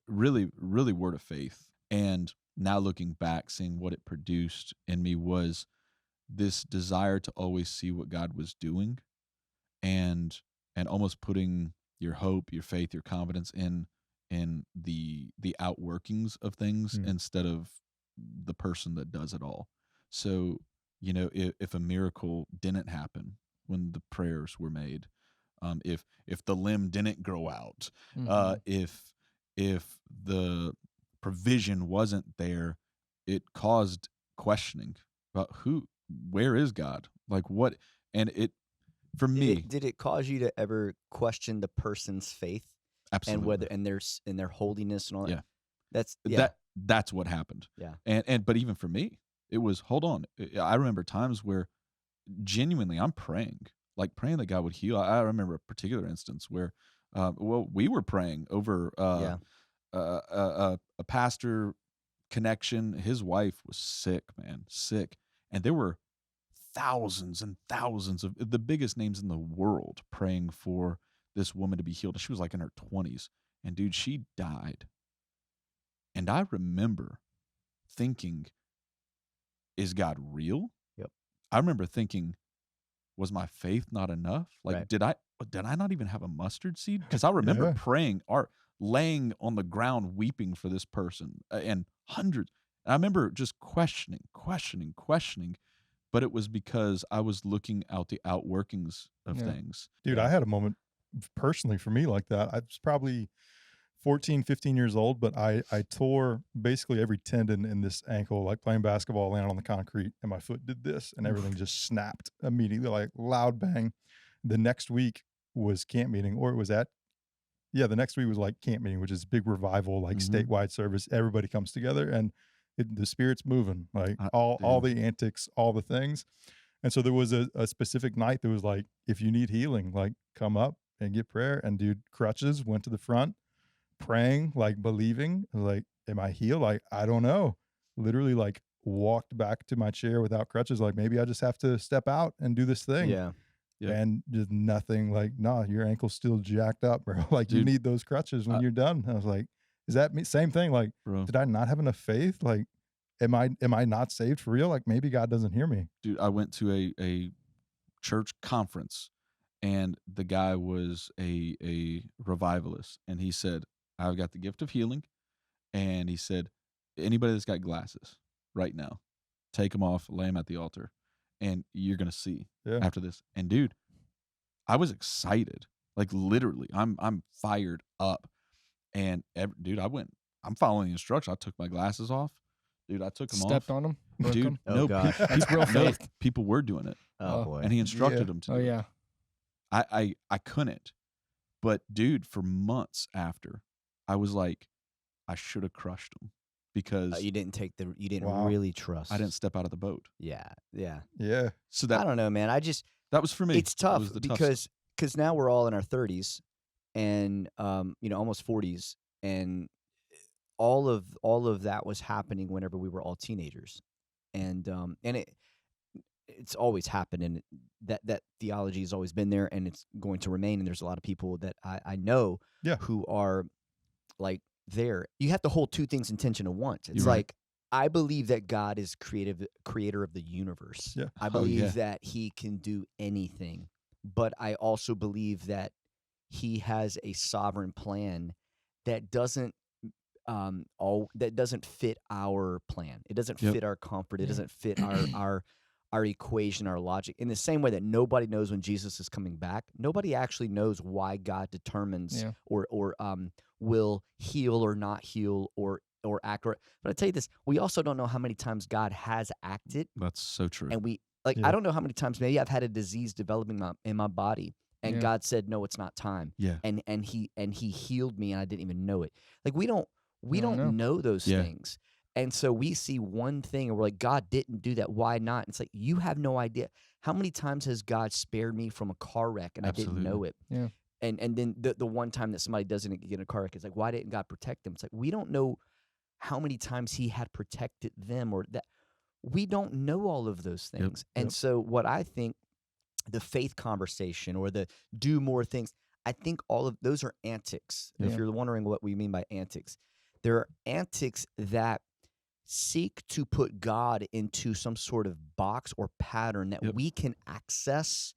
really, really word of faith. And now looking back, seeing what it produced in me was this desire to always see what God was doing and and almost putting your hope, your faith, your confidence in the outworkings of things instead of the person that does it all. So, you know, if a miracle didn't happen when the prayers were made, if the limb didn't grow out, if the provision wasn't there, it caused questioning about where is God? Like what? And it, for me, did it cause you to ever question the person's faith absolutely, and whether and their holiness and all that? Yeah. That's what happened. Yeah. And but even for me, it was, hold on. I remember times where genuinely I'm praying that God would heal. I remember a particular instance where, we were praying over a pastor connection. His wife was sick, man, sick. And there were thousands and thousands of the biggest names in the world praying for this woman to be healed. She was like in her 20s. And dude, she died. And I remember thinking, is God real? Yep. I remember thinking, was my faith not enough? Like, Right. did I not even have a mustard seed? Because I remember praying or laying on the ground weeping for this person, and hundreds. And I remember just questioning. But it was because I was looking out the outworkings of things. Dude, I had a moment personally for me like that. I was probably 14, 15 years old, but I tore basically every tendon in this ankle, like playing basketball, landed on the concrete, and my foot did this, and everything just snapped immediately, like loud bang. The next week was camp meeting, or it was the next week was like camp meeting, which is big revival, like statewide service. Everybody comes together, and the Spirit's moving, like all the antics, all the things. And so there was a specific night that was like, if you need healing, like come up and get prayer. And dude, crutches, went to the front, praying, like believing, like, am I healed? Like, I don't know. Literally like walked back to my chair without crutches. Like, maybe I just have to step out and do this thing. Yeah. And just nothing, like, nah, your ankle's still jacked up, bro. Like, dude, you need those crutches when you're done. I was like, is that me? Same thing. Like, bro, did I not have enough faith? Like, am I not saved for real? Like, maybe God doesn't hear me. Dude, I went to a church conference, and the guy was a revivalist, and he said, I've got the gift of healing. And he said, anybody that's got glasses right now, take them off, lay them at the altar, and you're going to see after this. And dude, I was excited. Like literally, I'm fired up. And dude, I'm following the instructions. I took my glasses off. Dude, I took them off. Stepped on them? Dude, them? Oh, gosh. That's real faith. People were doing it. Oh, boy. And he instructed them to do it. I couldn't. But dude, for months after, I was like, I should have crushed them because you didn't really trust. I didn't step out of the boat. Yeah. So I don't know, man. that was for me. It's tough because now we're all in our 30s and almost 40s, and all of that was happening whenever we were all teenagers, and it's always happened, and that theology has always been there, and it's going to remain. And there's a lot of people that I know who are like there. You have to hold two things in tension at once. It's like, I believe that God is creator of the universe. Yeah. I believe that he can do anything, but I also believe that he has a sovereign plan that doesn't fit our plan. It doesn't fit our comfort. It doesn't fit our equation, our logic. In the same way that nobody knows when Jesus is coming back, nobody actually knows why God determines or will heal or not heal or act. But I tell you this, we also don't know how many times God has acted. That's so true. And I don't know how many times maybe I've had a disease developing in my body, and God said, no, it's not time. Yeah. And he healed me, and I didn't even know it. Like, we don't know those things. And so we see one thing and we're like, God didn't do that. Why not? And it's like, you have no idea. How many times has God spared me from a car wreck and I didn't know it? Yeah. And then the one time that somebody doesn't get in a car wreck, it's like, why didn't God protect them? It's like, we don't know how many times he had protected them, or that we don't know all of those things. And so what I think the faith conversation or the do more things, I think all of those are antics. If you're wondering what we mean by antics, there are antics that seek to put God into some sort of box or pattern that we can access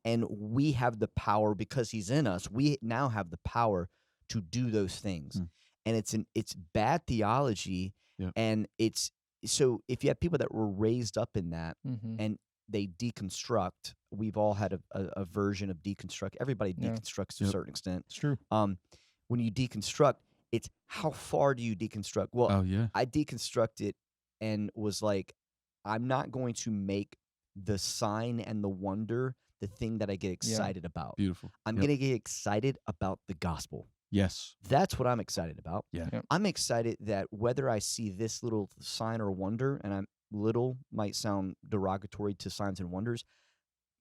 And we have the power because he's in us. We now have the power to do those things. And it's bad theology. Yep. And so if you have people that were raised up in that and they deconstruct, we've all had a version of deconstruct. Everybody deconstructs to a certain extent. It's true. When you deconstruct, it's how far do you deconstruct? Well, I deconstructed and was like, I'm not going to make the sign and the wonder the thing that I get excited about. Beautiful. I'm going to get excited about the gospel. Yes. That's what I'm excited about. Yeah. I'm excited that whether I see this little sign or wonder, and little might sound derogatory to signs and wonders.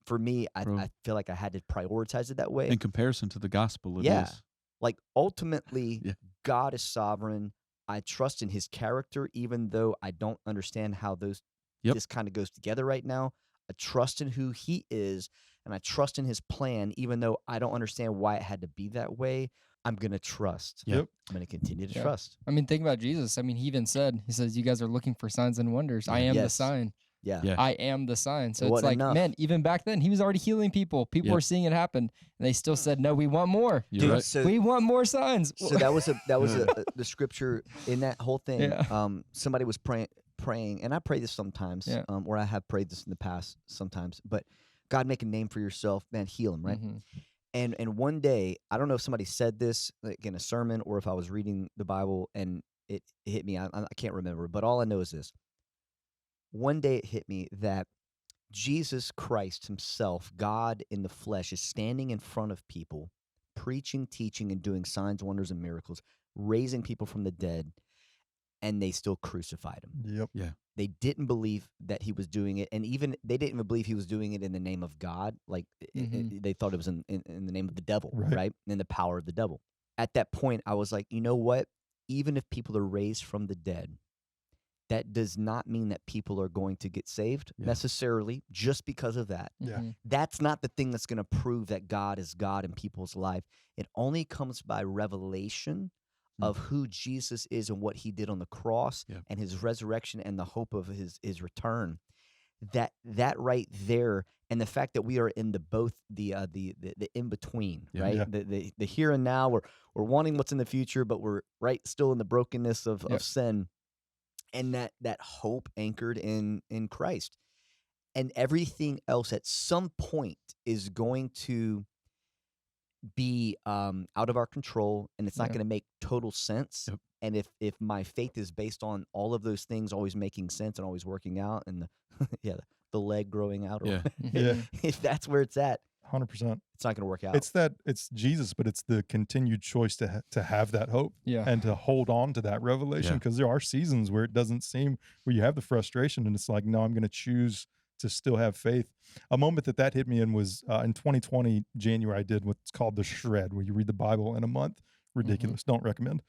For me, I feel like I had to prioritize it that way. In comparison to the gospel, it is. Like ultimately, God is sovereign. I trust in his character, even though I don't understand how this kind of goes together right now. I trust in who he is, and I trust in his plan, even though I don't understand why it had to be that way. I'm going to trust. Yep. I'm going to continue to trust. I mean, think about Jesus. I mean, he even said, he says, you guys are looking for signs and wonders. I am the sign. Yeah. I am the sign. So It it's wasn't like, enough. man, even back then, he was already healing people. People were seeing it happen. And they still said, no, we want more. You're right. So, We want more signs. so that was the scripture in that whole thing. Yeah. Somebody was praying, and I pray this sometimes, or I have prayed this in the past sometimes, but God, make a name for yourself, man, heal him, right? And one day, I don't know if somebody said this like in a sermon or if I was reading the Bible and it hit me. I can't remember, but all I know is this. One day it hit me that Jesus Christ himself, God in the flesh, is standing in front of people, preaching, teaching, and doing signs, wonders, and miracles, raising people from the dead, and they still crucified him. Yep. Yeah. They didn't believe that he was doing it, and even they didn't even believe he was doing it in the name of God. Like they thought it was in the name of the devil, right? In the power of the devil. At that point, I was like, you know what? Even if people are raised from the dead, that does not mean that people are going to get saved necessarily just because of that. Yeah. That's not the thing that's going to prove that God is God in people's life. It only comes by revelation of who Jesus is and what he did on the cross and his resurrection and the hope of his return. That right there, and the fact that we are in the in between, right? Yeah. The here and now. We're wanting what's in the future, but we're still in the brokenness of sin, and that hope anchored in Christ, and everything else at some point is going to be out of our control, and it's not going to make total sense. And if my faith is based on all of those things always making sense and always working out, and the leg growing out, or if that's where it's at, 100%. it's not going to work out. It's Jesus, but it's the continued choice to have that hope and to hold on to that revelation, because there are seasons where it doesn't seem, where you have the frustration, and it's like, no, I'm going to choose to still have faith. A moment that hit me in was in 2020 January. I did what's called the shred, where you read the Bible in a month. Ridiculous. Don't recommend.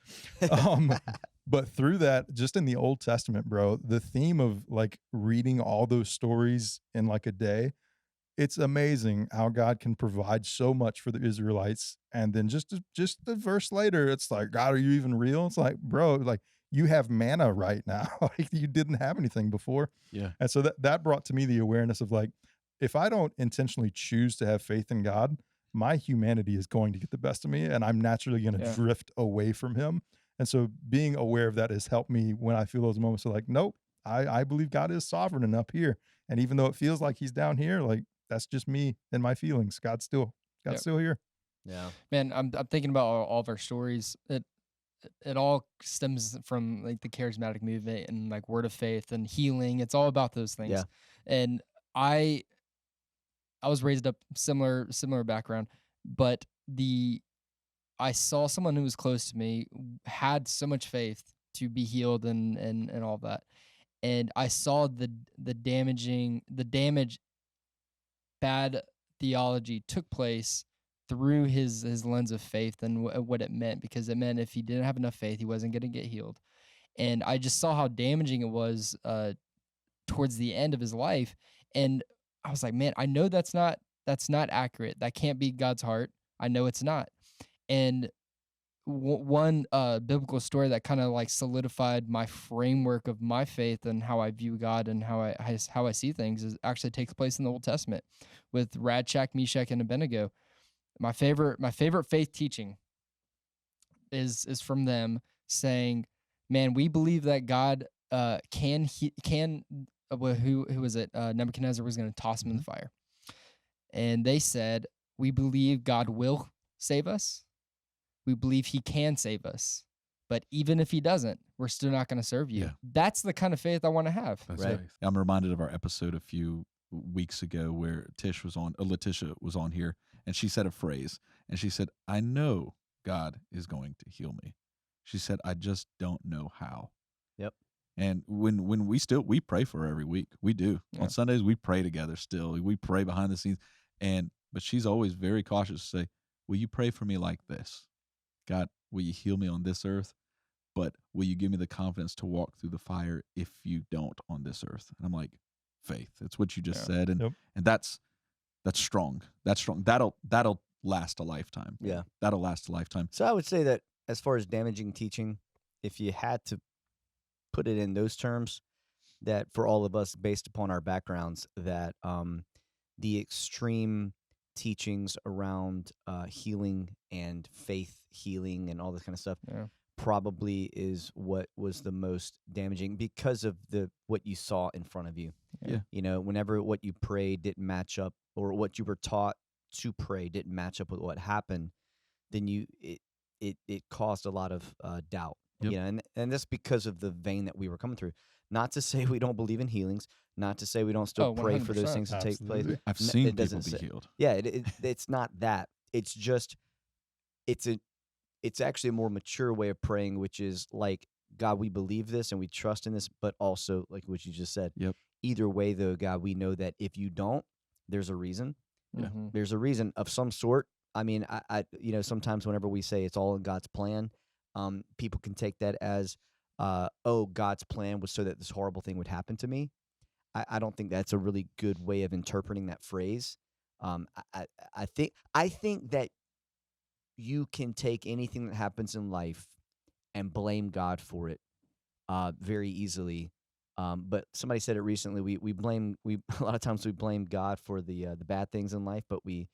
But through that, just in the Old Testament, bro, the theme of like reading all those stories in like a day, it's amazing how God can provide so much for the Israelites. And then just the verse later, it's like, God, are you even real? It's like, bro, like you have manna right now. Like you didn't have anything before. Yeah. And so that brought to me the awareness of like, if I don't intentionally choose to have faith in God, my humanity is going to get the best of me, and I'm naturally going to drift away from him. And so being aware of that has helped me when I feel those moments of like, nope, I believe God is sovereign and up here. And even though it feels like he's down here, like that's just me and my feelings. God's still here. Yeah. Man, I'm thinking about all of our stories. It all stems from like the charismatic movement and like word of faith and healing. It's all about those things. Yeah. And I was raised up similar background, but I saw someone who was close to me had so much faith to be healed and all that. And I saw the damage bad theology took place through his lens of faith and what it meant, because it meant if he didn't have enough faith, he wasn't going to get healed. And I just saw how damaging it was towards the end of his life. And I was like, man, I know that's not accurate. That can't be God's heart. I know it's not. And one biblical story that kind of like solidified my framework of my faith and how I view God and how I see things is actually takes place in the Old Testament with Radshak, Meshach, and Abednego. My favorite faith teaching is from them saying, "Man, we believe that God who was it? Nebuchadnezzar was going to toss him in the fire, and they said, we believe God will save us. We believe He can save us, but even if He doesn't, we're still not going to serve you." Yeah. That's the kind of faith I want to have. That's Right. nice. I'm reminded of our episode a few weeks ago where Letitia was on here, and she said a phrase, and she said, "I know God is going to heal me." She said, "I just don't know how." Yep. And when we pray for her every week. We do. Yeah. On Sundays we pray together still. We pray behind the scenes. But she's always very cautious to say, "Will you pray for me like this? God, will you heal me on this earth? But will you give me the confidence to walk through the fire if you don't on this earth?" And I'm like, faith. It's what you just said. And and that's strong. That's strong. That'll last a lifetime. Yeah. That'll last a lifetime. So I would say that as far as damaging teaching, if you had to put it in those terms, that for all of us, based upon our backgrounds, that the extreme teachings around healing and faith healing and all this kind of stuff probably is what was the most damaging because of what you saw in front of you. Yeah. You know, whenever what you prayed didn't match up, or what you were taught to pray didn't match up with what happened, then it caused a lot of doubt. Yep. You know, and that's because of the vein that we were coming through. Not to say we don't believe in healings, not to say we don't still pray for those things to take place. I've seen it people doesn't be say, healed. Yeah, it's not that. It's just it's actually a more mature way of praying, which is like, God, we believe this and we trust in this, but also like what you just said. Yep. Either way, though, God, we know that if you don't, there's a reason. Yeah. There's a reason of some sort. I mean, I sometimes whenever we say it's all in God's plan, people can take that as, oh, God's plan was so that this horrible thing would happen to me. I don't think that's a really good way of interpreting that phrase. I think that you can take anything that happens in life and blame God for it very easily. But somebody said it recently. We a lot of times we blame God for the bad things in life, but we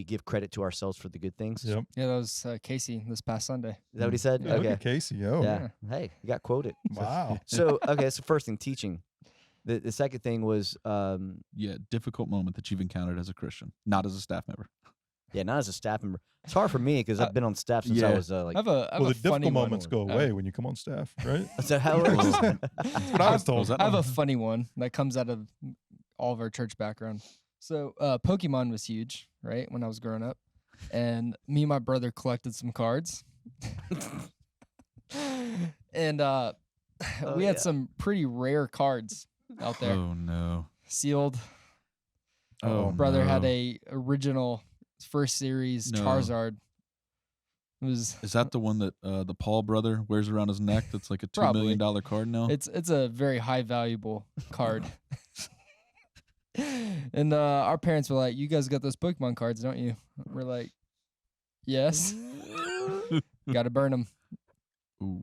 give credit to ourselves for the good things. Yep. Yeah, that was Casey this past Sunday. Is that what he said? Yeah, look Okay. at Casey. Oh, Yeah. Hey, you got quoted. wow. So okay, so first thing, teaching. The second thing was Difficult moment that you've encountered as a Christian, not as a staff member. not as a staff member. It's hard for me because I've been on staff since I was like. I have a Well, the funny difficult one. moments go away when you come on staff, right? So how? That's what I was told. I have a funny one that comes out of all of our church background. So Pokemon was huge, right, when I was growing up. And me and my brother collected some cards. And we had some pretty rare cards out there. Oh no. Sealed. Oh, Brother had no. a original first series No. Charizard. It was Is that the one that the Paul brother wears around his neck? That's like a $2 Probably. million card now. it's a very high valuable card. And our parents were like, "You guys got those Pokemon cards, don't you?" We're like, "Yes." Got to burn them. Ooh.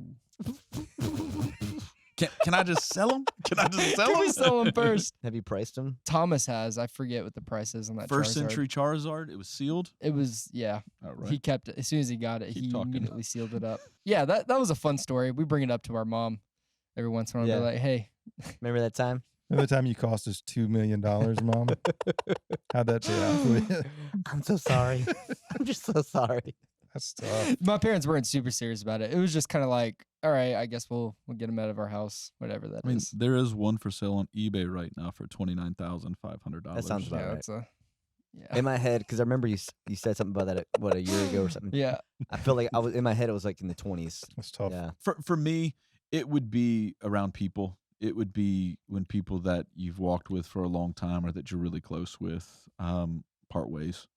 Can I just sell them? Can I just sell Can them? we sell them first? Have you priced them? Thomas has. I forget what the price is on that. First Charizard. century Charizard. It was sealed. It was, yeah. All right. He kept it as soon as he got it. Keep He talking. immediately sealed it up. Yeah, that was a fun story. We bring it up to our mom every once in a while. Yeah. We're like, "Hey, Remember that time? Remember the time you cost us $2 million, Mom? How'd that turn out for you? I'm so sorry. I'm just so sorry. That's tough. my parents weren't super serious about it. It was just kind of like, all right, I guess we'll get him out of our house, whatever that I mean, is." there is one for sale on eBay right now for $29,500. That sounds about Yeah, right. that's yeah. In my head, because I remember you said something about that a year ago or something. Yeah. I feel like I was in my head. It was like in the 20s. That's tough. Yeah. For me, it would be around people. It would be when people that you've walked with for a long time or that you're really close with part ways,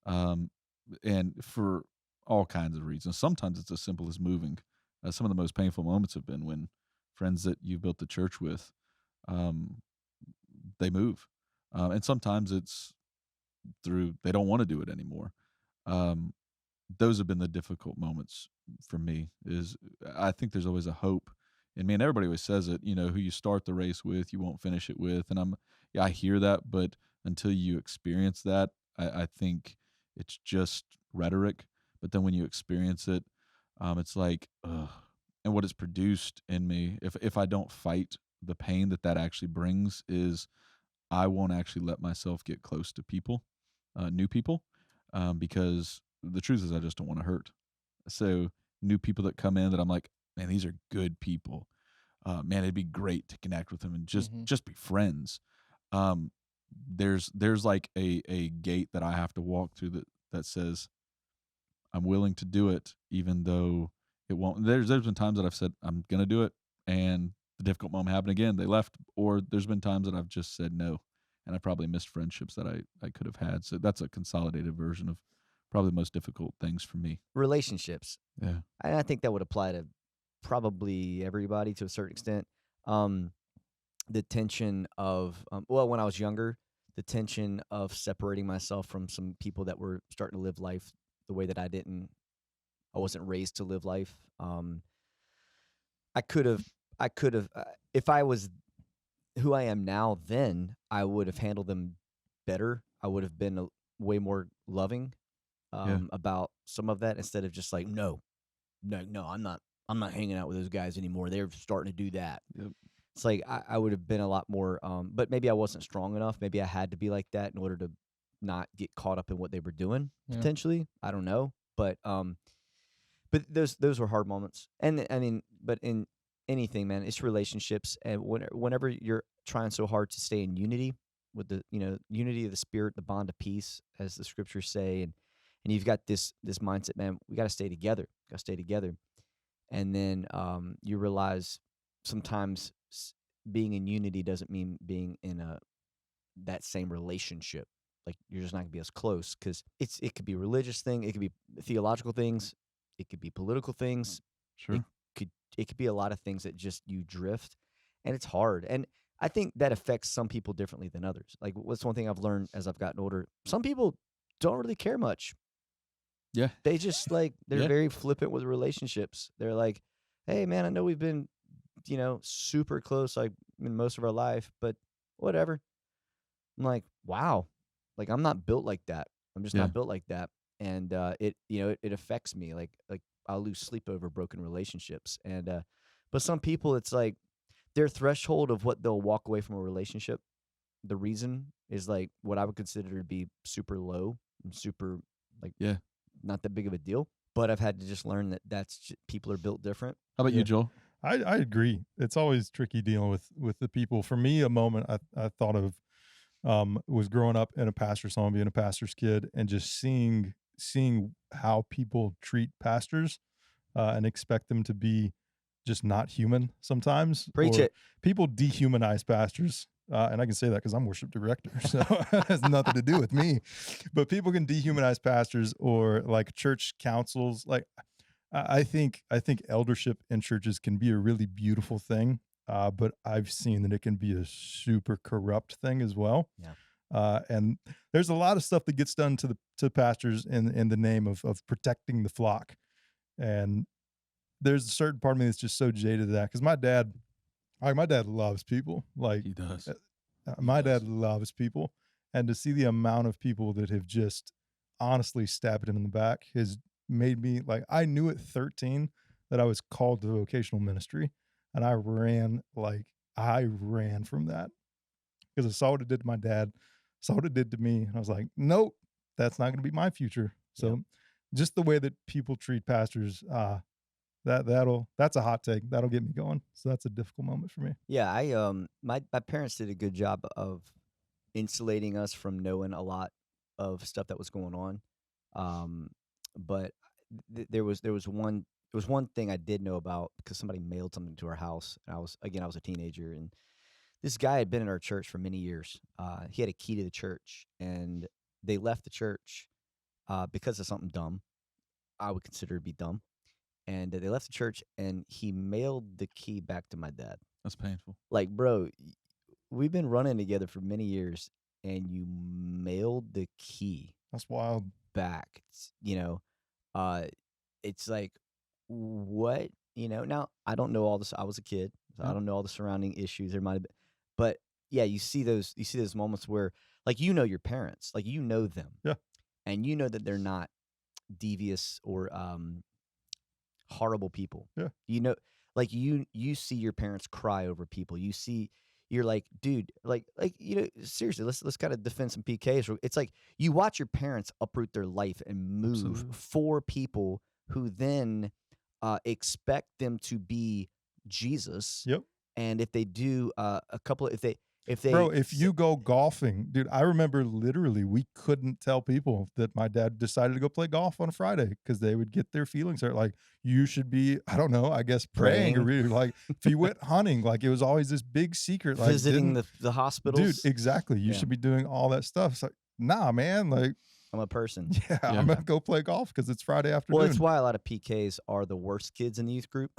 and for all kinds of reasons. Sometimes it's as simple as moving. Some of the most painful moments have been when friends that you've built the church with, they move, and sometimes it's through they don't want to do it anymore. those have been the difficult moments for me. Is I think there's always a hope. And man, everybody always says it, who you start the race with, you won't finish it with. And I hear that, but until you experience that, I think it's just rhetoric. But then when you experience it, it's like, ugh. And what it's produced in me, if I don't fight the pain that actually brings, is I won't actually let myself get close to people, new people, because the truth is I just don't want to hurt. So new people that come in that I'm like, man, these are good people. Man, it'd be great to connect with them and just be friends. There's like a gate that I have to walk through that says I'm willing to do it, even though it won't. There's been times that I've said I'm gonna do it, and the difficult moment happened again. They left, or there's been times that I've just said no, and I probably missed friendships that I could have had. So that's a consolidated version of probably the most difficult things for me. Relationships. Yeah, I think that would apply to probably everybody to a certain extent. The tension of when I was younger, the tension of separating myself from some people that were starting to live life the way that I wasn't raised to live life. I could have, if I was who I am now, then I would have handled them better. I would have been way more loving about some of that, instead of just like, no, I'm not hanging out with those guys anymore. They're starting to do that. Yep. It's like I would have been a lot more, but maybe I wasn't strong enough. Maybe I had to be like that in order to not get caught up in what they were doing. Potentially, I don't know, but those were hard moments. And I mean, but in anything, man, it's relationships. And whenever you're trying so hard to stay in unity with the unity of the spirit, the bond of peace, as the scriptures say, and you've got this mindset, man, we got to stay together. Got to stay together. And then you realize sometimes being in unity doesn't mean being in that same relationship. Like, you're just not gonna be as close, because it could be a religious thing, it could be theological things, it could be political things. sure. It could be a lot of things that just you drift, and it's hard. And I think that affects some people differently than others. Like, what's one thing I've learned as I've gotten older? Some people don't really care much. Yeah. They just like, they're Yeah. very flippant with relationships. They're like, hey man, I know we've been, super close like in most of our life, but whatever. I'm like, wow, like I'm not built like that. I'm just Yeah. not built like that. And it affects me. Like I'll lose sleep over broken relationships. And but some people, it's like their threshold of what they'll walk away from a relationship, the reason is like what I would consider to be super low and super like not that big of a deal. But I've had to just learn that people are built different. How about you, Joel? I agree. It's always tricky dealing with the people. For me, a moment I thought of was growing up in a pastor's home, being a pastor's kid, and just seeing how people treat pastors and expect them to be just not human sometimes. Preach it. People dehumanize pastors. And I can say that because I'm worship director, so it has nothing to do with me. But people can dehumanize pastors, or like church councils. Like, I think eldership in churches can be a really beautiful thing, but I've seen that it can be a super corrupt thing as well. Yeah. And there's a lot of stuff that gets done to pastors in the name of protecting the flock. And there's a certain part of me that's just so jaded to that, because my dad loves people. Like, He does. My dad loves people, and to see the amount of people that have just honestly stabbed him in the back has made me, like, I knew at 13 that I was called to vocational ministry, and I ran from that because I saw what it did to my dad, saw what it did to me, and I was like, nope, that's not going to be my future. So just the way that people treat pastors, that's a hot take. That'll get me going. So that's a difficult moment for me. Yeah, my parents did a good job of insulating us from knowing a lot of stuff that was going on. But there was one thing I did know about, because somebody mailed something to our house, and I was a teenager, and this guy had been in our church for many years. He had a key to the church, and they left the church because of something dumb. I would consider to be dumb. And they left the church, and he mailed the key back to my dad. That's painful. Like, bro, we've been running together for many years, and you mailed the key That's wild. back. it's like, what, now I don't know all this. I was a kid, so I don't know all the surrounding issues there might have been, but yeah, you see those moments where, like, your parents, like, them, Yeah. and that they're not devious or horrible people. Yeah. Like, you see your parents cry over people. You're like, dude, like, seriously, let's kind of defend some PKs. It's like you watch your parents uproot their life and move Absolutely. for people who then expect them to be Jesus. Yep. And if they do Bro, if you go golfing, dude, I remember literally we couldn't tell people that my dad decided to go play golf on a Friday because they would get their feelings hurt. Like, you should be, I don't know, I guess praying or really, like, if you went hunting, like, it was always this big secret. Like, visiting the hospitals. Dude, exactly. You should be doing all that stuff. It's like, nah, man, like, I'm a person. yeah. I'm going to go play golf because it's Friday afternoon. Well, it's why a lot of PKs are the worst kids in the youth group.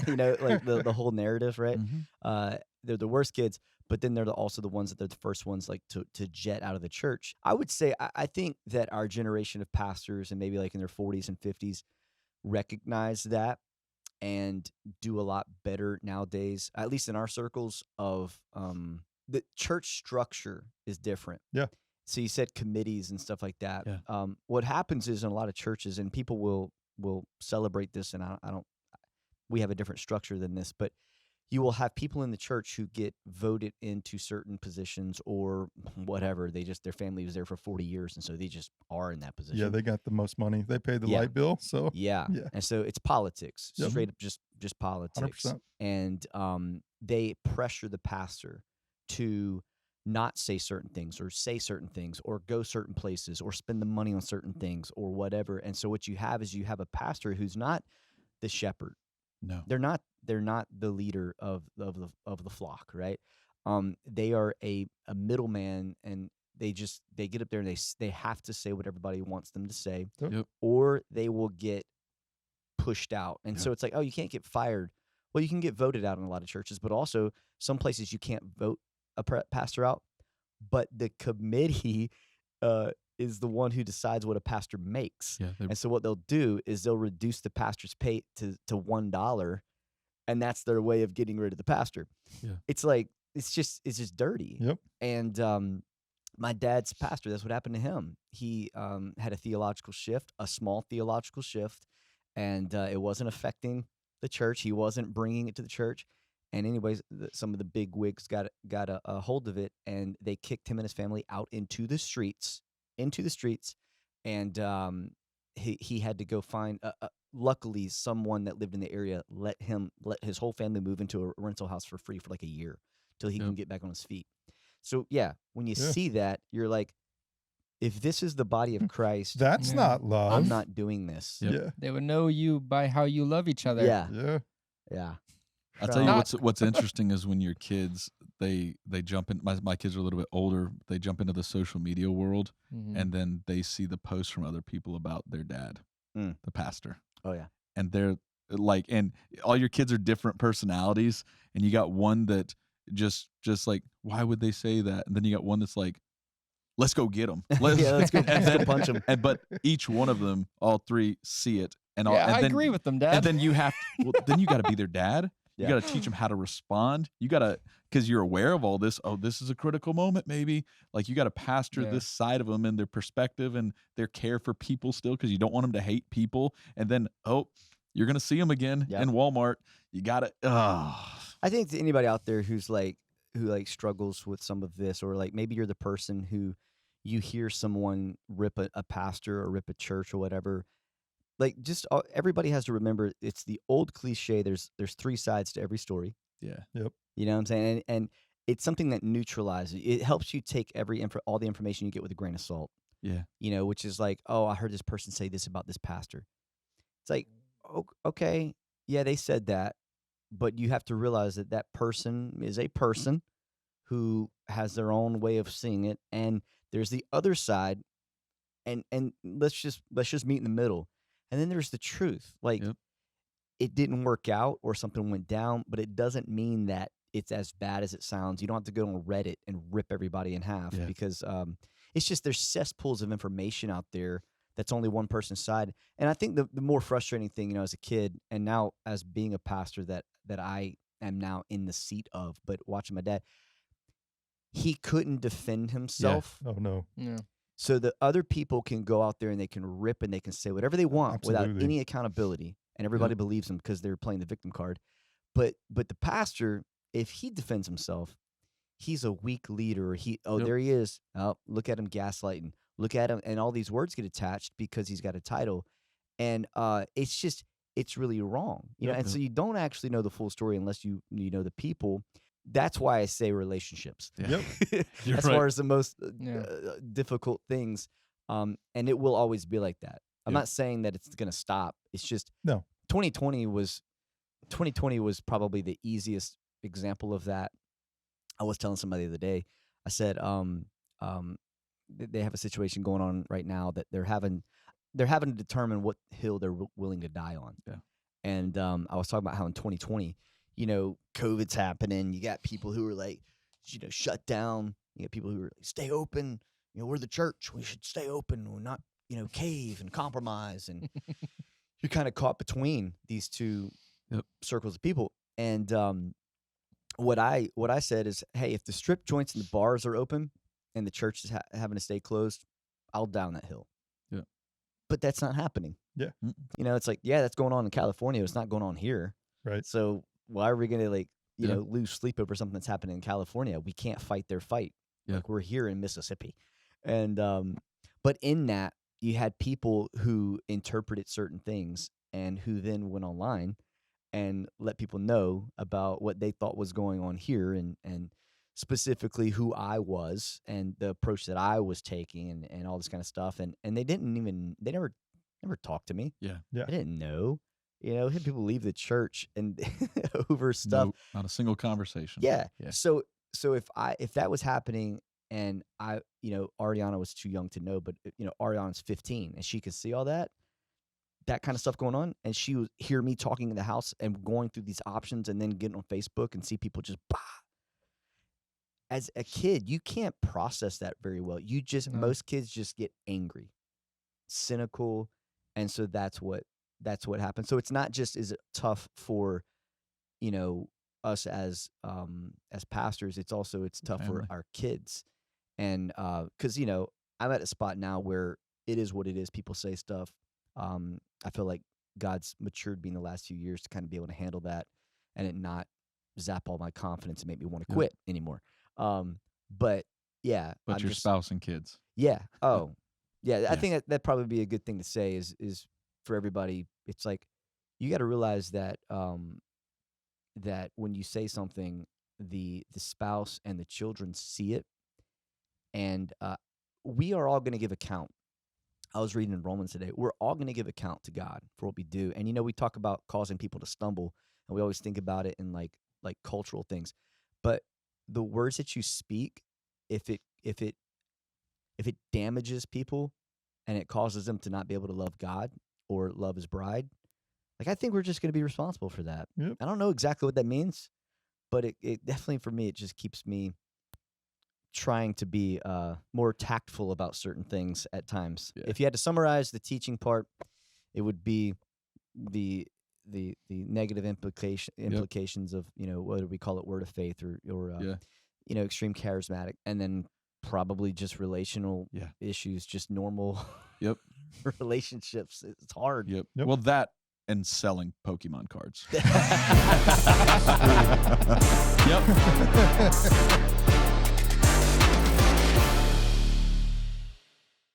Like the whole narrative, right? Mm-hmm. They're the worst kids, but then they're also the ones that they're the first ones, like, to jet out of the church. I would say I think that our generation of pastors, and maybe like in their 40s and 50s, recognize that and do a lot better nowadays, at least in our circles, of the church structure is different. Yeah. So you said committees and stuff like that. Yeah. What happens is, in a lot of churches, and people will celebrate this, and I don't. We have a different structure than this, but you will have people in the church who get voted into certain positions or whatever. Their family was there for 40 years, and so they just are in that position. Yeah, they got the most money. They pay the Yeah. light bill, so Yeah. And so it's politics, Yep. straight up just politics. 100%. And they pressure the pastor to not say certain things, or say certain things, or go certain places, or spend the money on certain things, or whatever. And so what you have is a pastor who's not the shepherd. No. They're not the leader of the flock, right? They are a middleman, and they get up there and they have to say what everybody wants them to say, Yep. or they will get pushed out. And Yeah. so it's like, oh, you can't get fired. Well, you can get voted out in a lot of churches, but also some places you can't vote a pastor out, but the committee is the one who decides what a pastor makes. Yeah. And so what they'll do is they'll reduce the pastor's pay to $1, and that's their way of getting rid of the pastor. Yeah. It's like it's just dirty. Yep. And my dad's pastor, that's what happened to him. He had a theological shift, a small theological shift, and it wasn't affecting the church. He wasn't bringing it to the church. And anyways, some of the big wigs got a hold of it, and they kicked him and his family out into the streets, and he had to go find. Luckily, someone that lived in the area let his whole family move into a rental house for free for like a year till he can get back on his feet. So yeah, when you see that, you're like, if this is the body of Christ, that's not love. I'm not doing this. Yep. Yeah. They would know you by how you love each other. Yeah. I'll tell you what's interesting is when your kids they jump in. My kids are a little bit older. They jump into the social media world, and then they see the posts from other people about their dad, the pastor. Oh yeah, and they're like, and all your kids are different personalities, and you got one that just like, why would they say that? And then you got one that's like, let's go get them. Let's go punch them. But each one of them, all three, see it. And I agree with them, Dad. And then you have, then you got to be their dad. You Yeah. got to teach them how to respond. You got to, because you're aware of all this. Oh, this is a critical moment, maybe. Like, you got to pastor this side of them and their perspective and their care for people still, because you don't want them to hate people. And then, you're going to see them again in Walmart. You got to, I think to anybody out there who struggles with some of this, or like maybe you're the person who you hear someone rip a pastor or rip a church or whatever. Like, just everybody has to remember, it's the old cliche. There's three sides to every story. yeah. Yep. You know what I'm saying? And it's something that neutralizes. It helps you take all the information you get with a grain of salt. Yeah. You know, which is like, oh, I heard this person say this about this pastor. It's like, okay, yeah, they said that, but you have to realize that that person is a person who has their own way of seeing it, and there's the other side, and let's just meet in the middle. And then there's the truth. Like, it didn't work out or something went down, but it doesn't mean that it's as bad as it sounds. You don't have to go on Reddit and rip everybody in half because it's just there's cesspools of information out there that's only one person's side. And I think the more frustrating thing, as a kid and now as being a pastor that I am now in the seat of, but watching my dad, he couldn't defend himself. Oh no. Yeah. So the other people can go out there and they can rip and they can say whatever they want without Absolutely. any accountability, and everybody believes them because they're playing the victim card. But the pastor, if he defends himself, he's a weak leader. There he is. Oh, look at him gaslighting. Look at him, and all these words get attached because he's got a title, and it's really wrong, And so you don't actually know the full story unless you know the people. That's why I say relationships. Yep. As far as the most difficult things, and it will always be like that. I'm not saying that it's going to stop. It's just 2020 was probably the easiest example of that. I was telling somebody the other day. I said, they have a situation going on right now that they're having to determine what hill they're willing to die on. Yeah. And I was talking about how in 2020, COVID's happening. You got people who are like, shut down. You got people who are like, stay open. We're the church. We should stay open. We're not, cave and compromise. And you're kind of caught between these two circles of people. And what I said is, hey, if the strip joints and the bars are open and the church is having to stay closed, I'll down that hill. Yeah. But that's not happening. Yeah. It's like, that's going on in California. It's not going on here. Right. So why are we going to lose sleep over something that's happening in California? We can't fight their fight. Yeah. Like we're here in Mississippi. And but in that, you had people who interpreted certain things and who then went online and let people know about what they thought was going on here and specifically who I was and the approach that I was taking and all this kind of stuff. And they never talked to me. Yeah. I didn't know. Had people leave the church and over stuff. No, not a single conversation. Yeah. So if that was happening and Ariana was too young to know, but Ariana's 15 and she could see all that kind of stuff going on, and she would hear me talking in the house and going through these options and then getting on Facebook and see people just As a kid, you can't process that very well. Most kids just get angry, cynical, and so that's what happens. So it's not just is it tough for us as pastors, it's tough for our kids. And because I'm at a spot now where it is what it is. People say stuff. I feel like God's matured me in the last few years to kind of be able to handle that and it not zap all my confidence and make me want to quit anymore. But yeah, but your spouse and kids. Yeah. Oh, yeah. I think that'd probably be a good thing to say is for everybody. It's like you got to realize that that when you say something, the spouse and the children see it, and we are all going to give account. I was reading in Romans today. We're all going to give account to God for what we do, and we talk about causing people to stumble, and we always think about it in like cultural things, but the words that you speak, if it damages people and it causes them to not be able to love God or love his bride, like I think we're just going to be responsible for that. Yep. I don't know exactly what that means, but it definitely for me, it just keeps me trying to be more tactful about certain things at times. Yeah. If you had to summarize the teaching part, it would be the negative implications of whether we call it word of faith or extreme charismatic, and then probably just relational issues, just normal relationships. It's hard. Yep. Well, that and selling Pokemon cards. Yep.